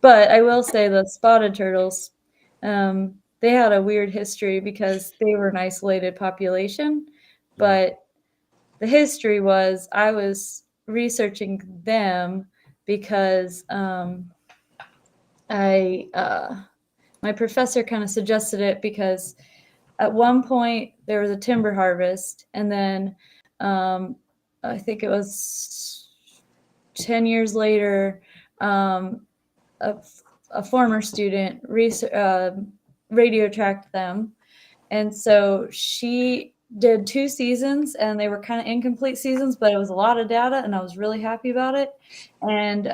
But I will say the spotted turtles, they had a weird history because they were an isolated population. But the history was I was researching them because my professor kind of suggested it because at one point there was a timber harvest, and then I think it was 10 years later, a former student radio tracked them. And so she did 2 seasons, and they were kind of incomplete seasons, but it was a lot of data, and I was really happy about it. And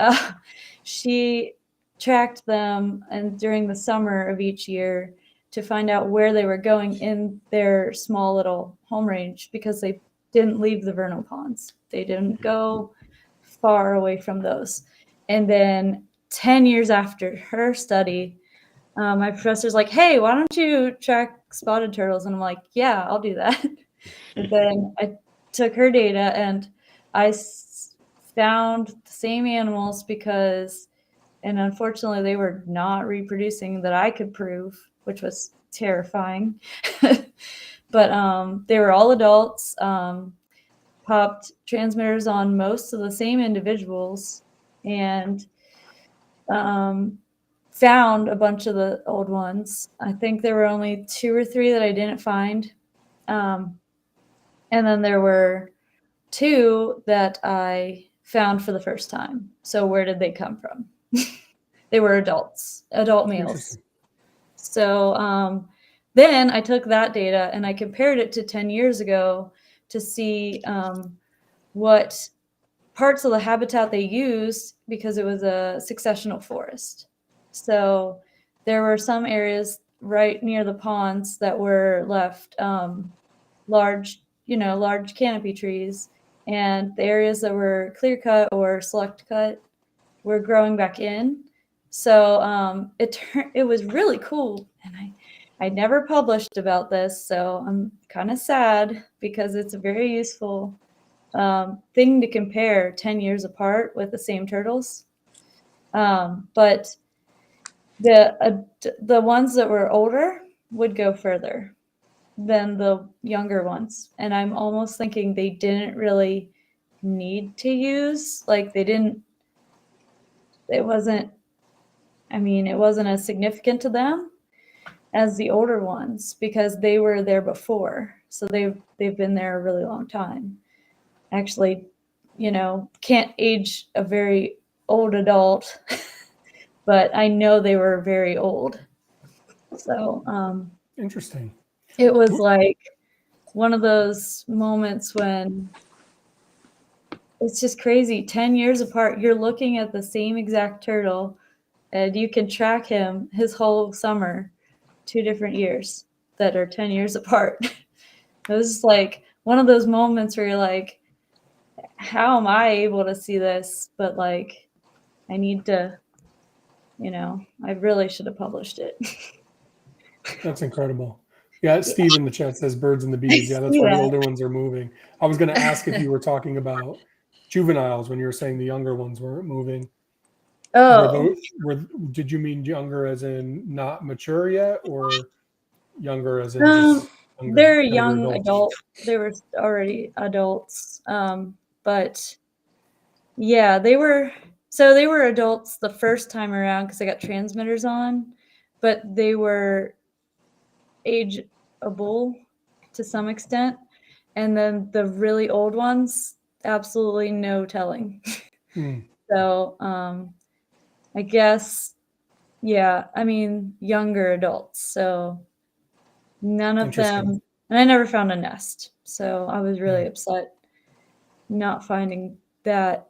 she tracked them and during the summer of each year to find out where they were going in their small little home range, because they didn't leave the vernal ponds. They didn't go far away from those. And then 10 years after her study, my professor's like, hey, why don't you track spotted turtles? And I'm like, yeah, I'll do that. And then I took her data and I found the same animals and unfortunately they were not reproducing that I could prove, which was terrifying. But they were all adults, popped transmitters on most of the same individuals, and found a bunch of the old ones. I think there were only 2 or 3 that I didn't find. And then there were 2 that I found for the first time. So where did they come from? They were adult males. So then I took that data and I compared it to 10 years ago to see what parts of the habitat they used, because it was a successional forest. So there were some areas right near the ponds that were left large canopy trees, and the areas that were clear cut or select cut were growing back in. So it was really cool, and I never published about this, so I'm kind of sad because it's a very useful thing to compare 10 years apart with the same turtles. But the ones that were older would go further than the younger ones. And I'm almost thinking they didn't really need to use, like it wasn't as significant to them as the older ones because they were there before. So they've been there a really long time. Actually, can't age a very old adult, but I know they were very old. So Interesting. it was like one of those moments when it's just crazy. 10 years apart, you're looking at the same exact turtle and you can track him his whole summer, 2 different years that are 10 years apart. It was like one of those moments where you're like, how am I able to see this? But like, I need to, I really should have published it. That's incredible. Yeah, Steve in the chat says birds and the bees. Yeah, that's see why the that. older ones are moving. I was going to ask if you were talking about juveniles when you were saying the younger ones weren't moving. Oh, Did you mean younger as in not mature yet, or younger as in just they're younger young adults? adult. They were already adults. But yeah, they were adults the first time around because I got transmitters on, but they were ageable to some extent. And then the really old ones, absolutely no telling. So I guess, yeah, I mean, younger adults. So none of them, and I never found a nest. So I was really upset not finding that.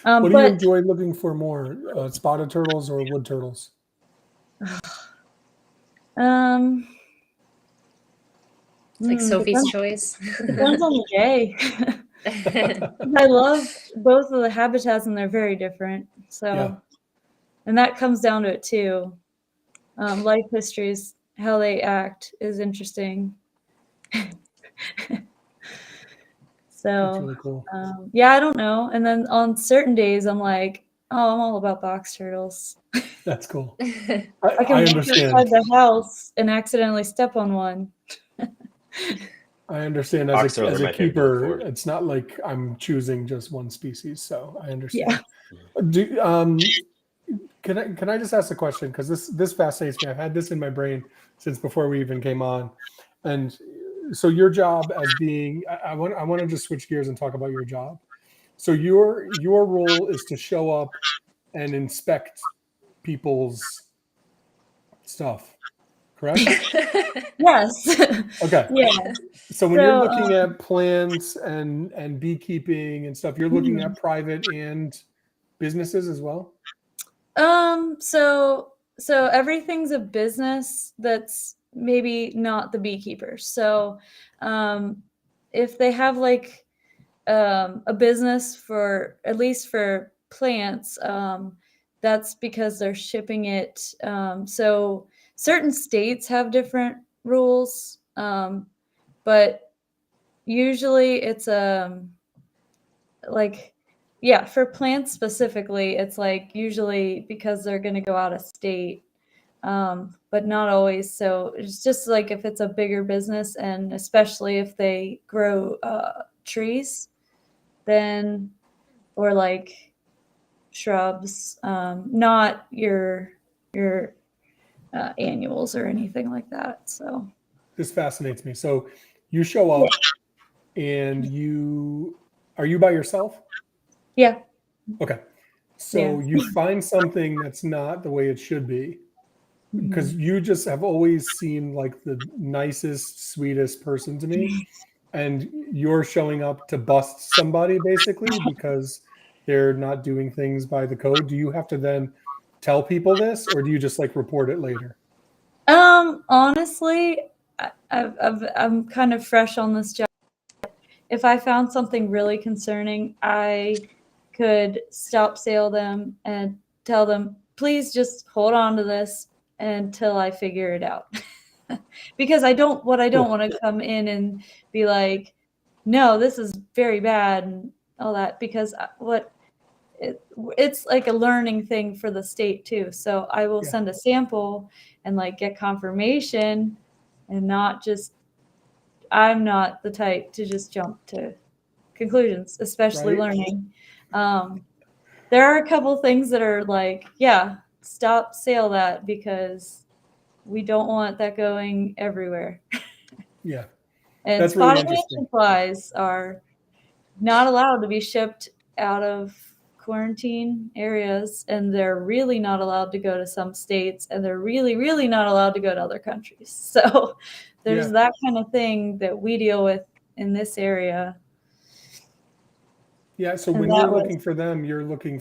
What do you But enjoy looking for more, spotted turtles or wood turtles? It's like Sophie's depends, choice. depends on the day. I love both of the habitats and they're very different. So, Yeah. and that comes down to it too. Life histories, how they act is interesting. That's So, really cool. yeah, I don't know. And then on certain days, I'm like, oh, I'm all about box turtles. That's cool. I I can walk understand. outside the house and accidentally step on one. I understand. Box As turtles a are my favorite to look keeper, for. it's not like I'm choosing just one species, so I understand. Yeah. Can I just ask a question? Because this fascinates me. I've had this in my brain since before we even came on. And so your job as being, I want to just switch gears and talk about your job. So your role is to show up and inspect people's stuff, correct? Yes. Okay. Yeah. So when you're So, looking at plants and beekeeping and stuff, you're looking at private and businesses as well? So everything's a business that's maybe not the beekeepers. So, if they have like a business for at least for plants, that's because they're shipping it. So certain states have different rules, but usually it's like yeah, for plants specifically, it's like usually because they're going to go out of state, but not always. So it's just like if it's a bigger business, and especially if they grow trees, then or like shrubs, not your annuals or anything like that. So This fascinates me. So you show up and are you by yourself? yeah, Okay. So yeah. you find something that's not the way it should be because you just have always seemed like the nicest, sweetest person to me. And you're showing up to bust somebody basically because they're not doing things by the code. Do you have to then tell people this or do you just like report it later? Honestly, I'm kind of fresh on this job. If I found something really concerning, I could stop sale them and tell them, please just hold on to this until I figure it out. Because I don't want to come in and be like, no, this is very bad and all that, because it's like a learning thing for the state too. So I will Yeah. send a sample and like get confirmation and not just, I'm not the type to just jump to conclusions, especially Right. learning. There are a couple things that are like, yeah, stop sale that because we don't want that going everywhere. Yeah. And That's really spotted interesting. flies are not allowed to be shipped out of quarantine areas, and they're really not allowed to go to some states, and they're really, really not allowed to go to other countries. So there's Yeah. that kind of thing that we deal with in this area. Yeah. So And when that you're was, looking for them, you're looking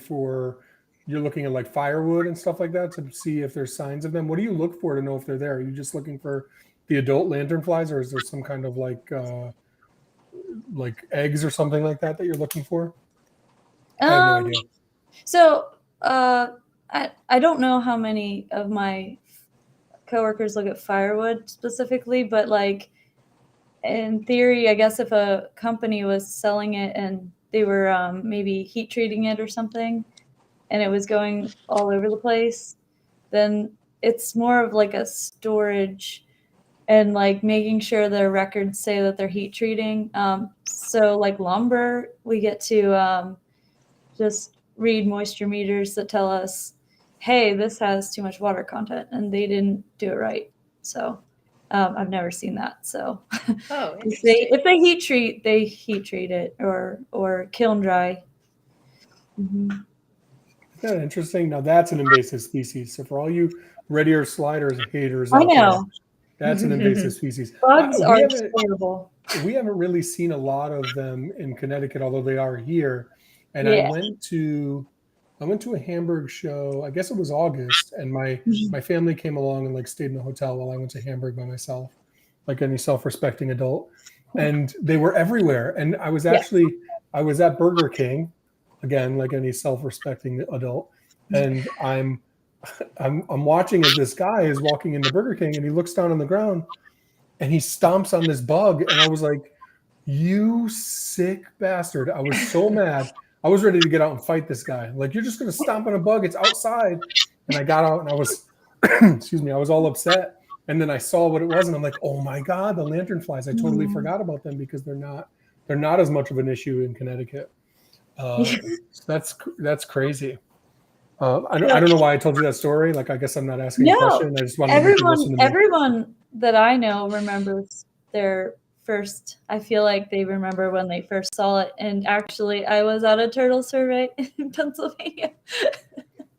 at like firewood and stuff like that to see if there's signs of them. What do you look for to know if they're there? Are you just looking for the adult lanternflies, or is there some kind of like eggs or something like that you're looking for? I have no idea. So I don't know how many of my coworkers look at firewood specifically, but like in theory, I guess if a company was selling it and they were maybe heat treating it or something, and it was going all over the place, then it's more of like a storage and like making sure their records say that they're heat treating. So like lumber, we get to just read moisture meters that tell us, hey, this has too much water content, and they didn't do it right. So I've never seen that. So Oh, interesting. if they heat treat it or kiln dry. Mm-hmm. Isn't that interesting? Now that's an invasive species. So for all you red ear sliders haters I out there, know. that's an invasive species. Bugs We are haven't terrible. we haven't really seen a lot of them in Connecticut, although they are here. And I went to a Hamburg show. I guess it was August, and my family came along and like stayed in a hotel while I went to Hamburg by myself, like any self-respecting adult. And they were everywhere. And I was at Burger King, again, like any self-respecting adult. And I'm watching as this guy is walking into Burger King, and he looks down on the ground and he stomps on this bug. And I was like, you sick bastard. I was so mad. I was ready to get out and fight this guy. Like, you're just going to stomp on a bug. It's outside. And I got out and I was, excuse me, I was all upset. And then I saw what it was, and I'm like, oh my God, the lanternflies. I totally forgot about them because they're not as much of an issue in Connecticut. So that's crazy. I don't know why I told you that story. Like, I guess I'm not asking a question. I just wanted everyone that I know remembers their first. I feel like they remember when they first saw it. And actually, I was at a turtle survey in Pennsylvania.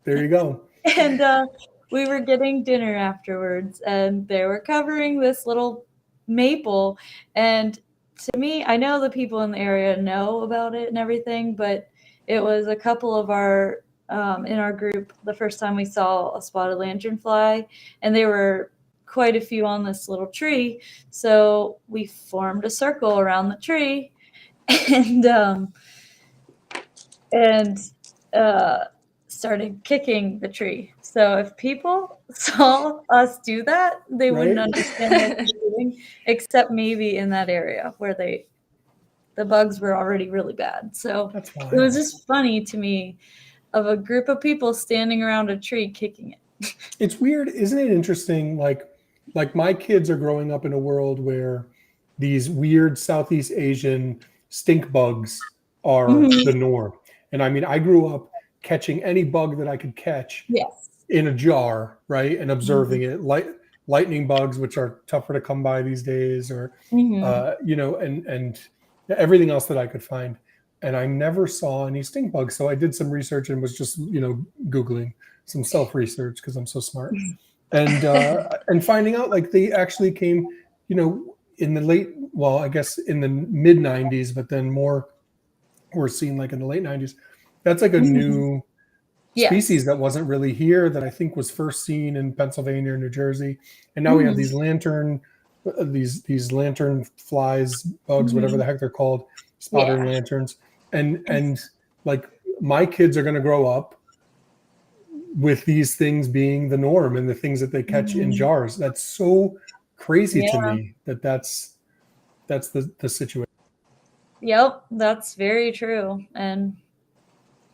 There you go. And we were getting dinner afterwards, and they were covering this little maple. And to me, I know the people in the area know about it and everything, but it was a couple of our in our group the first time we saw a spotted lanternfly, and there were quite a few on this little tree. So we formed a circle around the tree and started kicking the tree. So if people saw us do that, they wouldn't understand what we're doing, except maybe in that area where the bugs were already really bad. So it was just funny to me of a group of people standing around a tree kicking it. It's weird. Isn't it interesting? Like my kids are growing up in a world where these weird Southeast Asian stink bugs are the norm. And I mean, I grew up catching any bug that I could catch in a jar, right? And observing it, lightning bugs, which are tougher to come by these days, or, you know, and everything else that I could find. And I never saw any stink bugs. So I did some research and was just, you know, Googling some self-research because I'm so smart. And finding out like they actually came, you know, in the in the mid 90s, but then more we're seeing like in the late 90s. That's like a new species that wasn't really here, that I think was first seen in Pennsylvania or New Jersey. And now we have these these lantern flies, bugs, whatever the heck they're called, spotted lanterns. And like my kids are going to grow up with these things being the norm and the things that they catch in jars. That's so crazy to me that's the situation. Yep, that's very true. And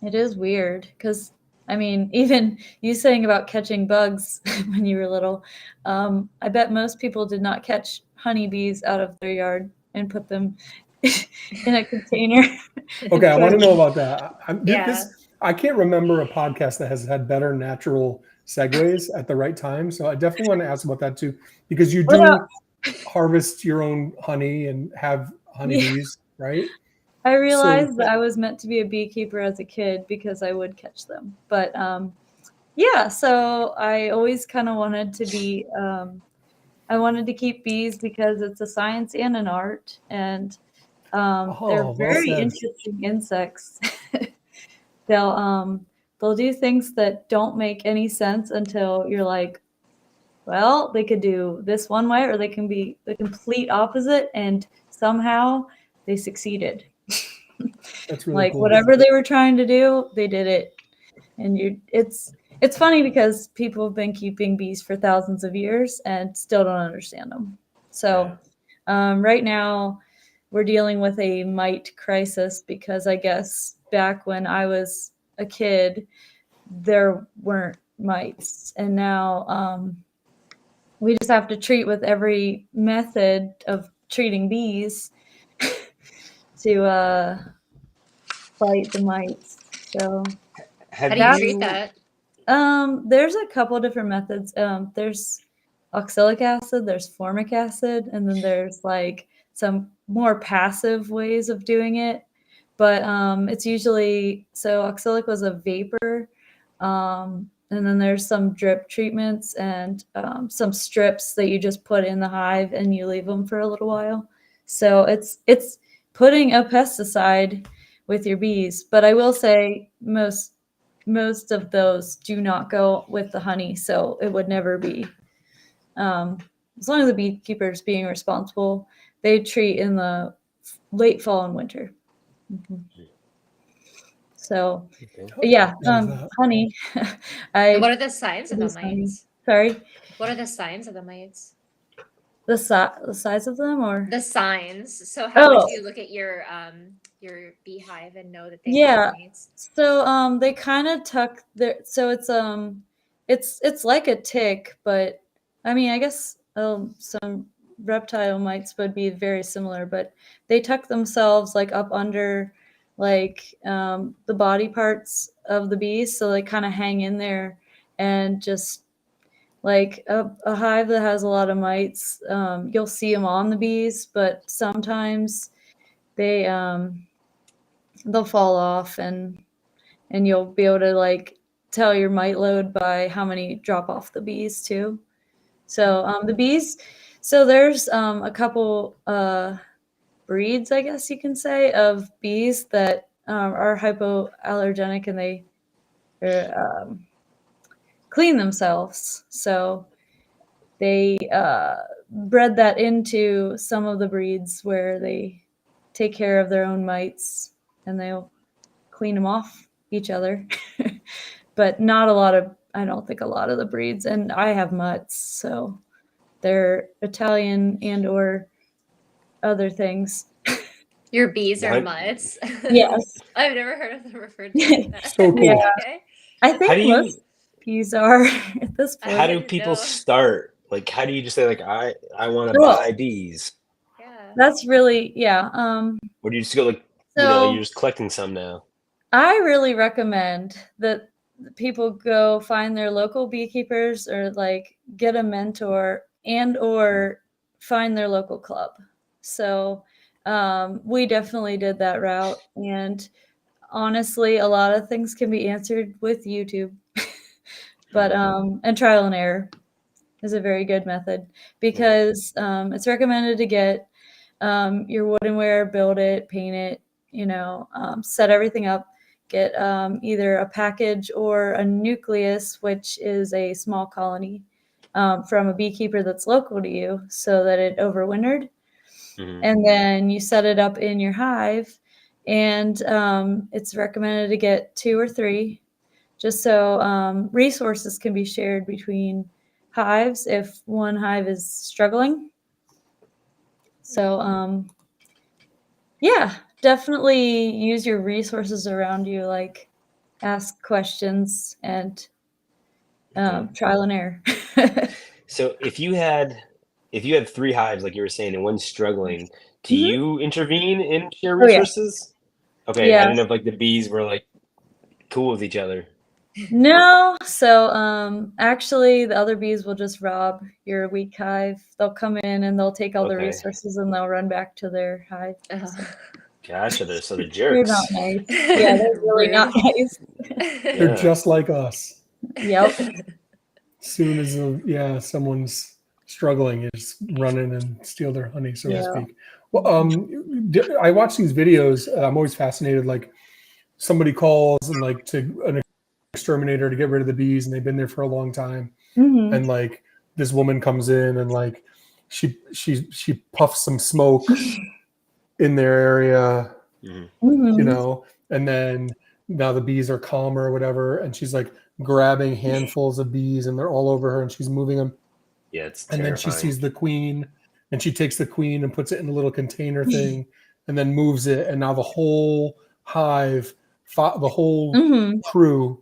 it is weird because, I mean, even you saying about catching bugs when you were little, I bet most people did not catch honeybees out of their yard and put them in a container. Okay, I want to know about that. I can't remember a podcast that has had better natural segues at the right time. So I definitely want to ask about that too, because you do harvest your own honey and have honeybees, right? I realized that I was meant to be a beekeeper as a kid because I would catch them. But so I always kind of wanted to be, I wanted to keep bees because it's a science and an art. And they're very interesting insects. They'll do things that don't make any sense until you're like, well, they could do this one way, or they can be the complete opposite, and somehow they succeeded. That's really like cool. Whatever they were trying to do, they did it. And it's funny because people have been keeping bees for thousands of years and still don't understand them. So right now we're dealing with a mite crisis because I guess back when I was a kid, there weren't mites. And now we just have to treat with every method of treating bees to fight the mites. So how do you treat that? There's a couple different methods. There's oxalic acid, there's formic acid, and then there's like some more passive ways of doing it. But it's usually, so oxalic was a vapor, and then there's some drip treatments and some strips that you just put in the hive and you leave them for a little while. So it's putting a pesticide with your bees. But I will say most of those do not go with the honey, so it would never be. As long as the beekeeper is being responsible, they treat in the late fall and winter. So, yeah, honey. And what are the signs of the honey. mites? Sorry, What are the signs of the mites? the size of them, or The signs. So how would you look at your beehive and know that they have mites? So they kind of tuck their, so it's like a tick, but I mean, I guess some reptile mites would be very similar, but they tuck themselves like up under like the body parts of the bees, so they kind of hang in there. And just like a hive that has a lot of mites, you'll see them on the bees, but sometimes they'll fall off, and you'll be able to like tell your mite load by how many drop off the bees too. So the bees, so there's a couple breeds, I guess you can say, of bees that are hypoallergenic, and they clean themselves. So they bred that into some of the breeds where they take care of their own mites and they'll clean them off each other. But not a lot of, I don't think a lot of the breeds, and I have mutts, so they're Italian and or other things. Your bees are mutts? Yes. I've never heard of them referred to like that. So cool. Yeah. Okay. I think most bees are at this point. How do people start? Like, how do you just say, like, I want to buy bees? Yeah. That's really, Or do you just go, like, so you're just collecting some now? I really recommend that people go find their local beekeepers, or like get a mentor, and or find their local club. So we definitely did that route, and honestly, a lot of things can be answered with YouTube. But and trial and error is a very good method, because it's recommended to get your woodenware, build it, paint it, set everything up, get either a package or a nucleus, which is a small colony from a beekeeper that's local to you, so that it overwintered. And then you set it up in your hive, and it's recommended to get 2 or 3, just so resources can be shared between hives if one hive is struggling. So yeah, definitely use your resources around you, like ask questions and trial and error. So if you had 3 hives, like you were saying, and one's struggling, do you intervene and share resources? Okay, I didn't know if like the bees were like cool with each other. No, so actually the other bees will just rob your weak hive. They'll come in and they'll take all the resources and they'll run back to their hive. Gotcha, they're jerks. They're not nice. Yeah, they're really not nice. They're just like us. Yep. Soon as someone's struggling, you just run in and steal their honey, so to speak. Well, I watch these videos. I'm always fascinated. Like somebody calls and like to an exterminator to get rid of the bees, and they've been there for a long time. And like this woman comes in and like she puffs some smoke in their area, and then now the bees are calmer or whatever, and she's like grabbing handfuls of bees and they're all over her and she's moving them. Yeah, it's and terrifying. Then she sees the queen and she takes the queen and puts it in a little container thing and then moves it, and now the whole hive, the whole crew,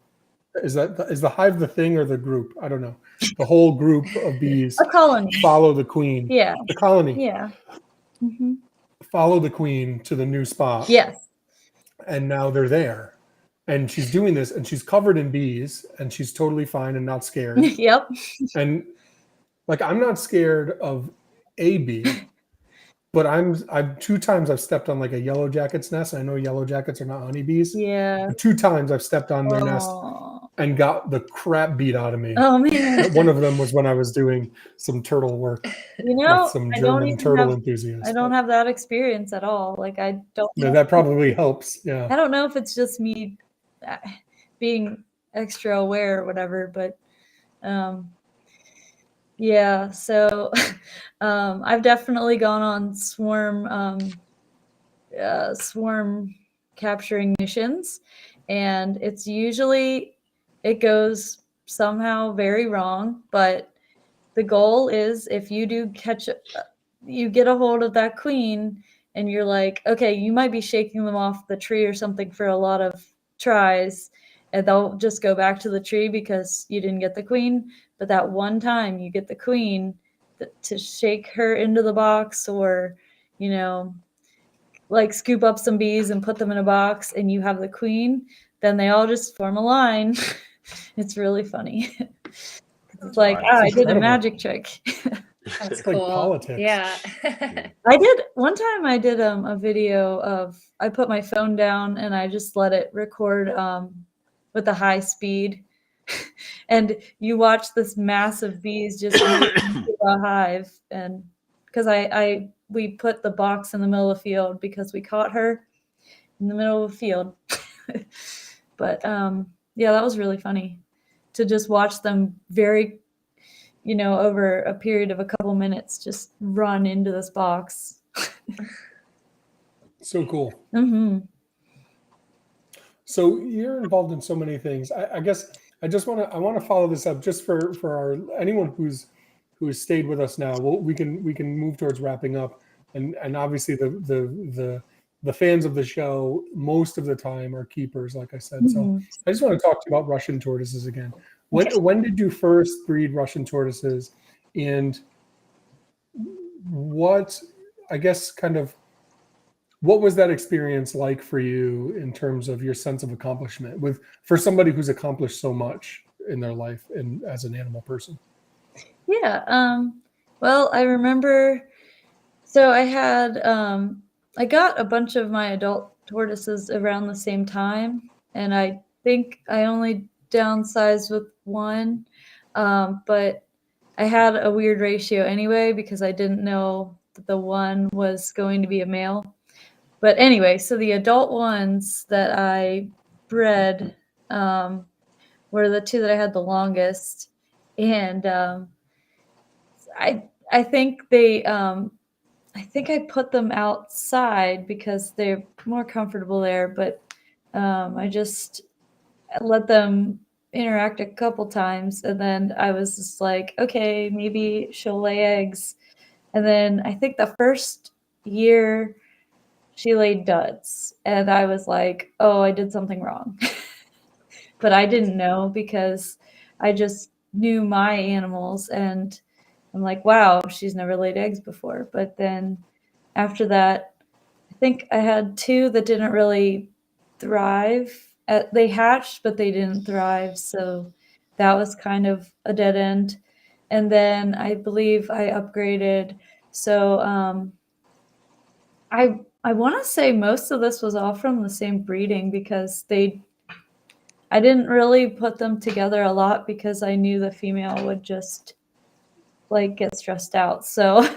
is the hive the thing or the group? I don't know. The whole group of bees, a colony, follow the queen. Yeah, the colony. Yeah. Follow the queen to the new spot. Yes. And now they're there. And she's doing this and she's covered in bees and she's totally fine and not scared. Yep. And like, I'm not scared of a bee, but I've 2 times I've stepped on like a yellow jacket's nest. I know yellow jackets are not honeybees. Yeah. But 2 times I've stepped on their nest and got the crap beat out of me. Oh man. One of them was when I was doing some turtle work with some German turtle enthusiasts. I don't have that experience at all. Like I don't know. That probably helps. Yeah. I don't know if it's just me being extra aware or whatever, but yeah, so I've definitely gone on swarm capturing missions, and it's usually, it goes somehow very wrong, but the goal is if you do catch, you get a hold of that queen and you're like, okay, you might be shaking them off the tree or something for a lot of tries, and they'll just go back to the tree because you didn't get the queen. But that one time you get the queen, to shake her into the box, or, you know, like scoop up some bees and put them in a box and you have the queen, then they all just form a line. It's really funny. It's like, I did a magic trick. That's It's like cool. politics. Yeah. One time I did a video of, I put my phone down and I just let it record with a high speed. And you watch this massive bees just move into a hive. And because we put the box in the middle of the field because we caught her in the middle of the field. But yeah, that was really funny to just watch them very, you know, over a period of a couple minutes, just run into this box. So cool. Mm-hmm. So you're involved in so many things. I guess I want to follow this up just for anyone who's stayed with us now. We can move towards wrapping up, and obviously the fans of the show most of the time are keepers, like I said. Mm-hmm. So I just want to talk to you about Russian tortoises again. When did you first breed Russian tortoises, and what, I guess, kind of, what was that experience like for you in terms of your sense of accomplishment for somebody who's accomplished so much in their life and as an animal person? Yeah. Well, I remember, so I had, I got a bunch of my adult tortoises around the same time, and I think I only downsized with one, but I had a weird ratio anyway because I didn't know that the one was going to be a male. But anyway, so the adult ones that I bred were the 2 that I had the longest, and I think they I think I put them outside because they're more comfortable there, but I just let them interact a couple times, and then I was just like, okay, maybe she'll lay eggs. And then I think the first year she laid duds, and I was like, oh, I did something wrong. But I didn't know because I just knew my animals, and I'm like, wow, she's never laid eggs before. But then after that, I think I had 2 that didn't really thrive. They hatched, but they didn't thrive. So that was kind of a dead end. And then I believe I upgraded. So I want to say most of this was all from the same breeding because I didn't really put them together a lot because I knew the female would just like get stressed out. So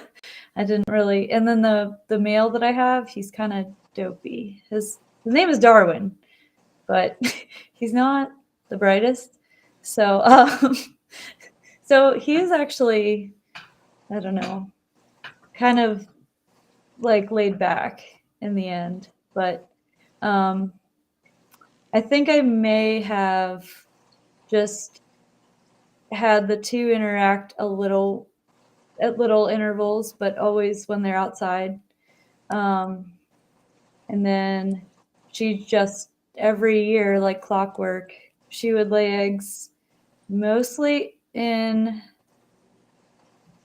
I didn't really. And then the male that I have, he's kind of dopey. His name is Darwin, but he's not the brightest. So so he's actually, I don't know, kind of like laid back in the end. But I think I may have just had the 2 interact a little at little intervals, but always when they're outside. And then she just every year, like clockwork, she would lay eggs mostly in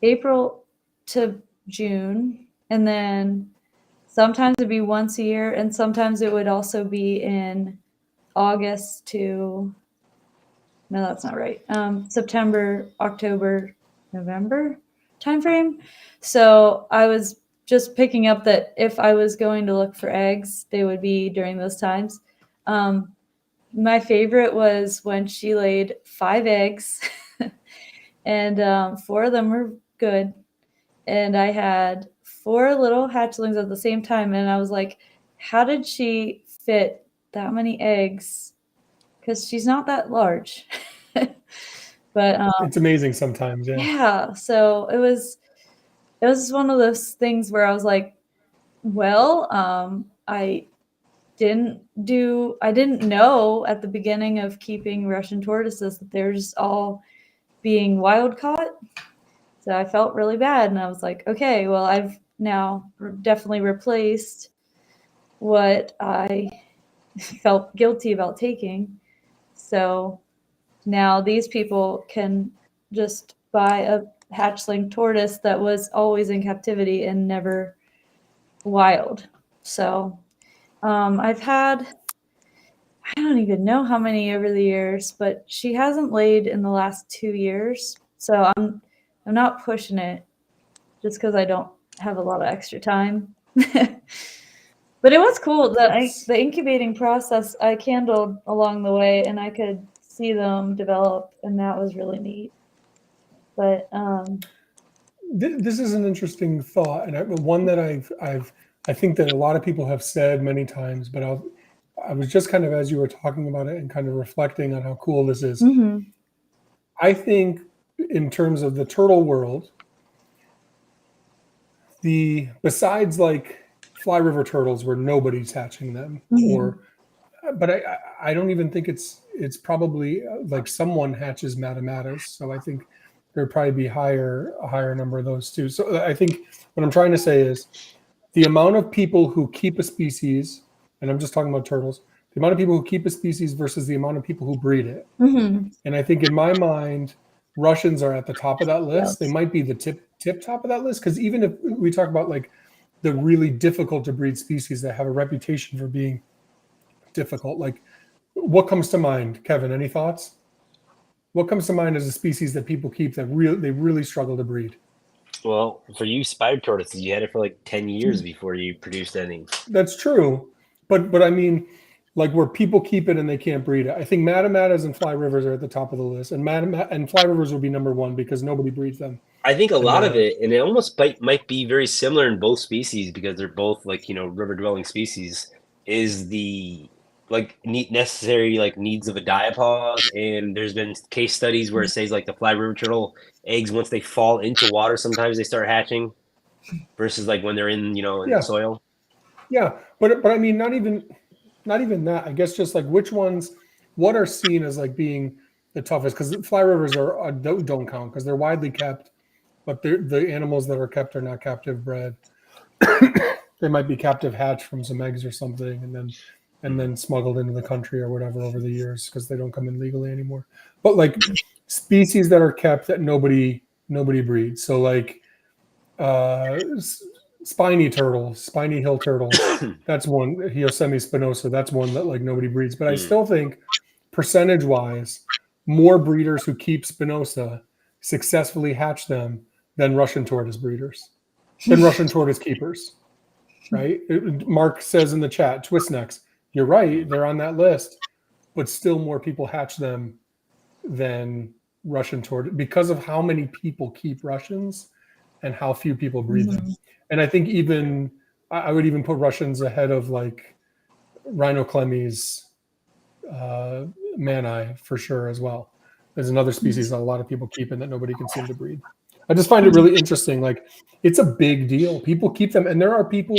April to June. And then sometimes it'd be once a year, and sometimes it would also be in August to, no, that's not right. September, October, November timeframe. So I was just picking up that if I was going to look for eggs, they would be during those times. My favorite was when she laid 5 eggs and 4 of them were good. And I had 4 little hatchlings at the same time. And I was like, how did she fit that many eggs? Because she's not that large. But it's amazing sometimes. Yeah. So it was one of those things where I was like, well, I didn't know at the beginning of keeping Russian tortoises that they're just all being wild caught. So I felt really bad, and I was like, okay, well, I've now definitely replaced what I felt guilty about taking. So now these people can just buy a hatchling tortoise that was always in captivity and never wild. So I've had, I don't even know how many over the years, but she hasn't laid in the last 2 years. So I'm not pushing it just because I don't have a lot of extra time. But it was cool. The incubating process I candled along the way, and I could see them develop, and that was really neat. But this is an interesting thought, and one that I think that a lot of people have said many times. But I was just kind of, as you were talking about it and kind of reflecting on how cool this is. mm-hmm. I think in terms of the turtle world, besides like Fly River turtles where nobody's hatching them, Mm-hmm. but I don't even think it's probably like someone hatches matamatas. So I think there'd probably be a higher number of those too. So I think what I'm trying to say is the amount of people who keep a species, and I'm just talking about turtles, the amount of people who keep a species versus the amount of people who breed it. Mm-hmm. And I think in my mind, Russians are at the top of that list. Yes. They might be the tip top of that list, because even if we talk about like the really difficult to breed species that have a reputation for being difficult, like what comes to mind, Kevin? Any thoughts? What comes to mind as a species that people keep that they really struggle to breed? Well, for you spider tortoises, you had it for like 10 years before you produced any. That's true, but I mean, like where people keep it and they can't breed it. I think matamatas and fly rivers are at the top of the list, and fly rivers will be number 1 because nobody breeds them. I think a lot of it, and it almost might be very similar in both species because they're both like, river dwelling species, is the like necessary like needs of a diapause. And there's been case studies where it says like the fly river turtle eggs, once they fall into water, sometimes they start hatching versus like when they're in, in the soil. Yeah, but I mean, not even that. I guess just like what are seen as like being the toughest, because fly rivers don't count because they're widely kept. But the animals that are kept are not captive bred. They might be captive hatched from some eggs or something, and then smuggled into the country or whatever over the years because they don't come in legally anymore. But like species that are kept that nobody breeds. So like spiny hill turtles. That's one. Hyosceme spinosa. That's one that like nobody breeds. But I still think percentage wise, more breeders who keep spinosa successfully hatch them than Russian tortoise breeders, than Russian tortoise keepers, right? Mark says in the chat, twist necks. You're right, they're on that list, but still more people hatch them than Russian tortoise because of how many people keep Russians and how few people breed them. And I think I would even put Russians ahead of like rhinoclemys, mani for sure as well. There's another species that a lot of people keep and that nobody can seem to breed. I just find it really interesting. Like it's a big deal. People keep them, and there are people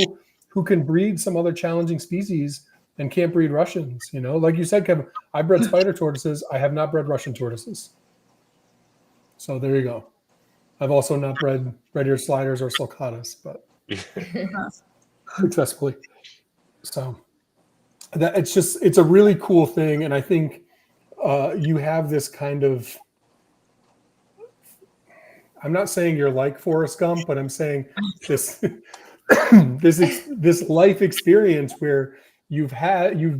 who can breed some other challenging species and can't breed Russians. Like you said, Kevin, I bred spider tortoises. I have not bred Russian tortoises. So there you go. I've also not bred red-eared sliders or sulcatas, but successfully. So it's a really cool thing, and I think you have this kind of. I'm not saying you're like Forrest Gump, but I'm saying this this life experience where you've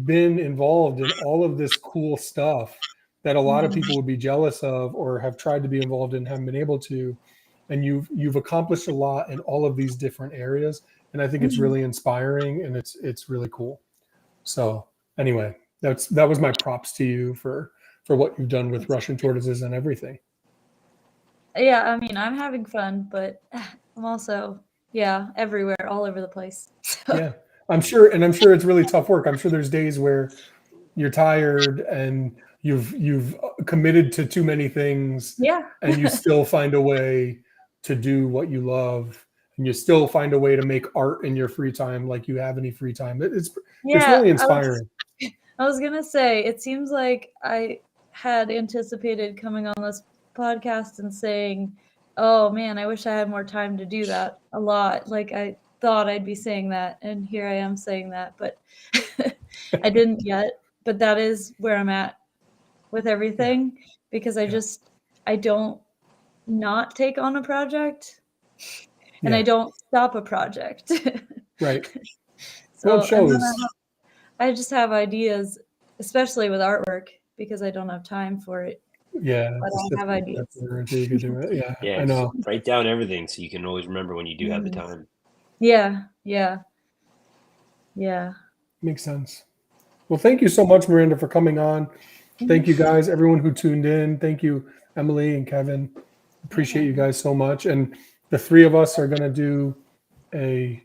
been involved in all of this cool stuff that a lot of people would be jealous of or have tried to be involved in, haven't been able to. and you've accomplished a lot in all of these different areas. And I think it's really inspiring, and it's really cool. So anyway, that was my props to you for what you've done with Russian tortoises and everything. Yeah, I mean, I'm having fun, but I'm also, everywhere, all over the place. So. Yeah, I'm sure it's really tough work. I'm sure there's days where you're tired and you've committed to too many things. Yeah. And you still find a way to do what you love, and you still find a way to make art in your free time, like you have any free time. It's really inspiring. I was gonna say, it seems like I had anticipated coming on this podcast and saying, oh man, I wish I had more time to do that a lot. Like I thought I'd be saying that, and here I am saying that, but I didn't yet. But that is where I'm at with everything, because I don't not take on a project, and I don't stop a project. Right. So it shows. I just have ideas, especially with artwork, because I don't have time for it. Yeah, but I have ideas. Until you can do it. Yeah, Yeah, I know. Write down everything so you can always remember when you do have the time. Yeah. Makes sense. Well, thank you so much, Miranda, for coming on. Thank you guys, everyone who tuned in. Thank you, Emily and Kevin. Appreciate you guys so much. And the three of us are going to do a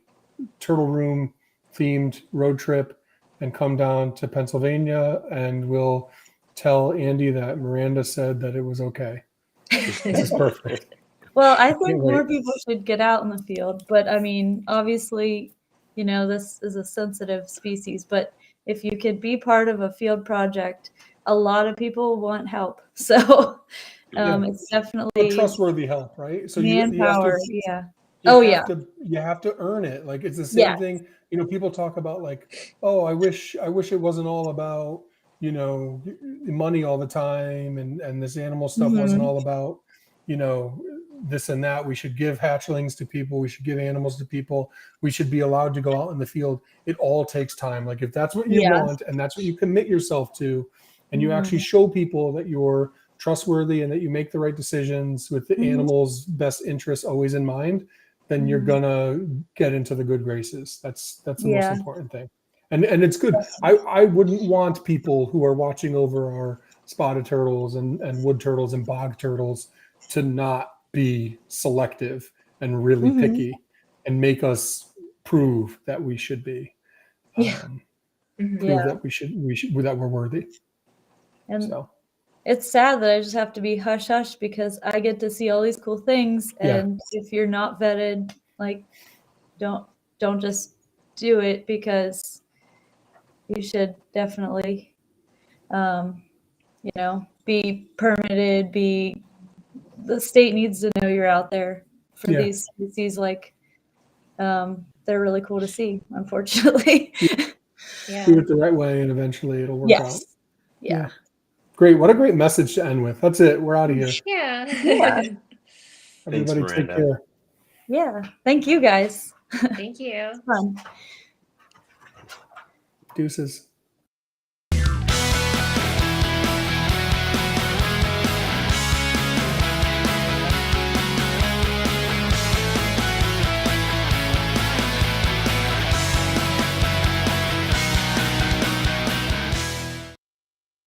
Turtle Room themed road trip and come down to Pennsylvania, and we'll tell Andy that Miranda said that it was okay. This is perfect. Well, I think more people should get out in the field, but I mean, obviously, this is a sensitive species, but if you could be part of a field project, a lot of people want help. So it's definitely trustworthy help, right? So manpower. you have to earn it. Like it's the same thing. People talk about like, oh, I wish it wasn't all about, money all the time, and this animal stuff wasn't all about, this and that. We should give hatchlings to people. We should give animals to people. We should be allowed to go out in the field. It all takes time. Like if that's what you want and that's what you commit yourself to, and you actually show people that you're trustworthy and that you make the right decisions with the animal's best interests always in mind, then you're gonna get into the good graces. That's the most important thing. And it's good. I wouldn't want people who are watching over our spotted turtles and wood turtles and bog turtles to not be selective and really picky and make us prove that we should be. Prove that we should that we're worthy. And it's sad that I just have to be hush hush because I get to see all these cool things, and if you're not vetted, like don't just do it, because you should definitely be permitted, the state needs to know you're out there for these species. Like they're really cool to see, unfortunately. Do it the right way and eventually it'll work out. Yeah. Great. What a great message to end with. That's it. We're out of here. Yeah. Everybody take care. Yeah. Thank you guys. Thank you. It's fun. Deuces.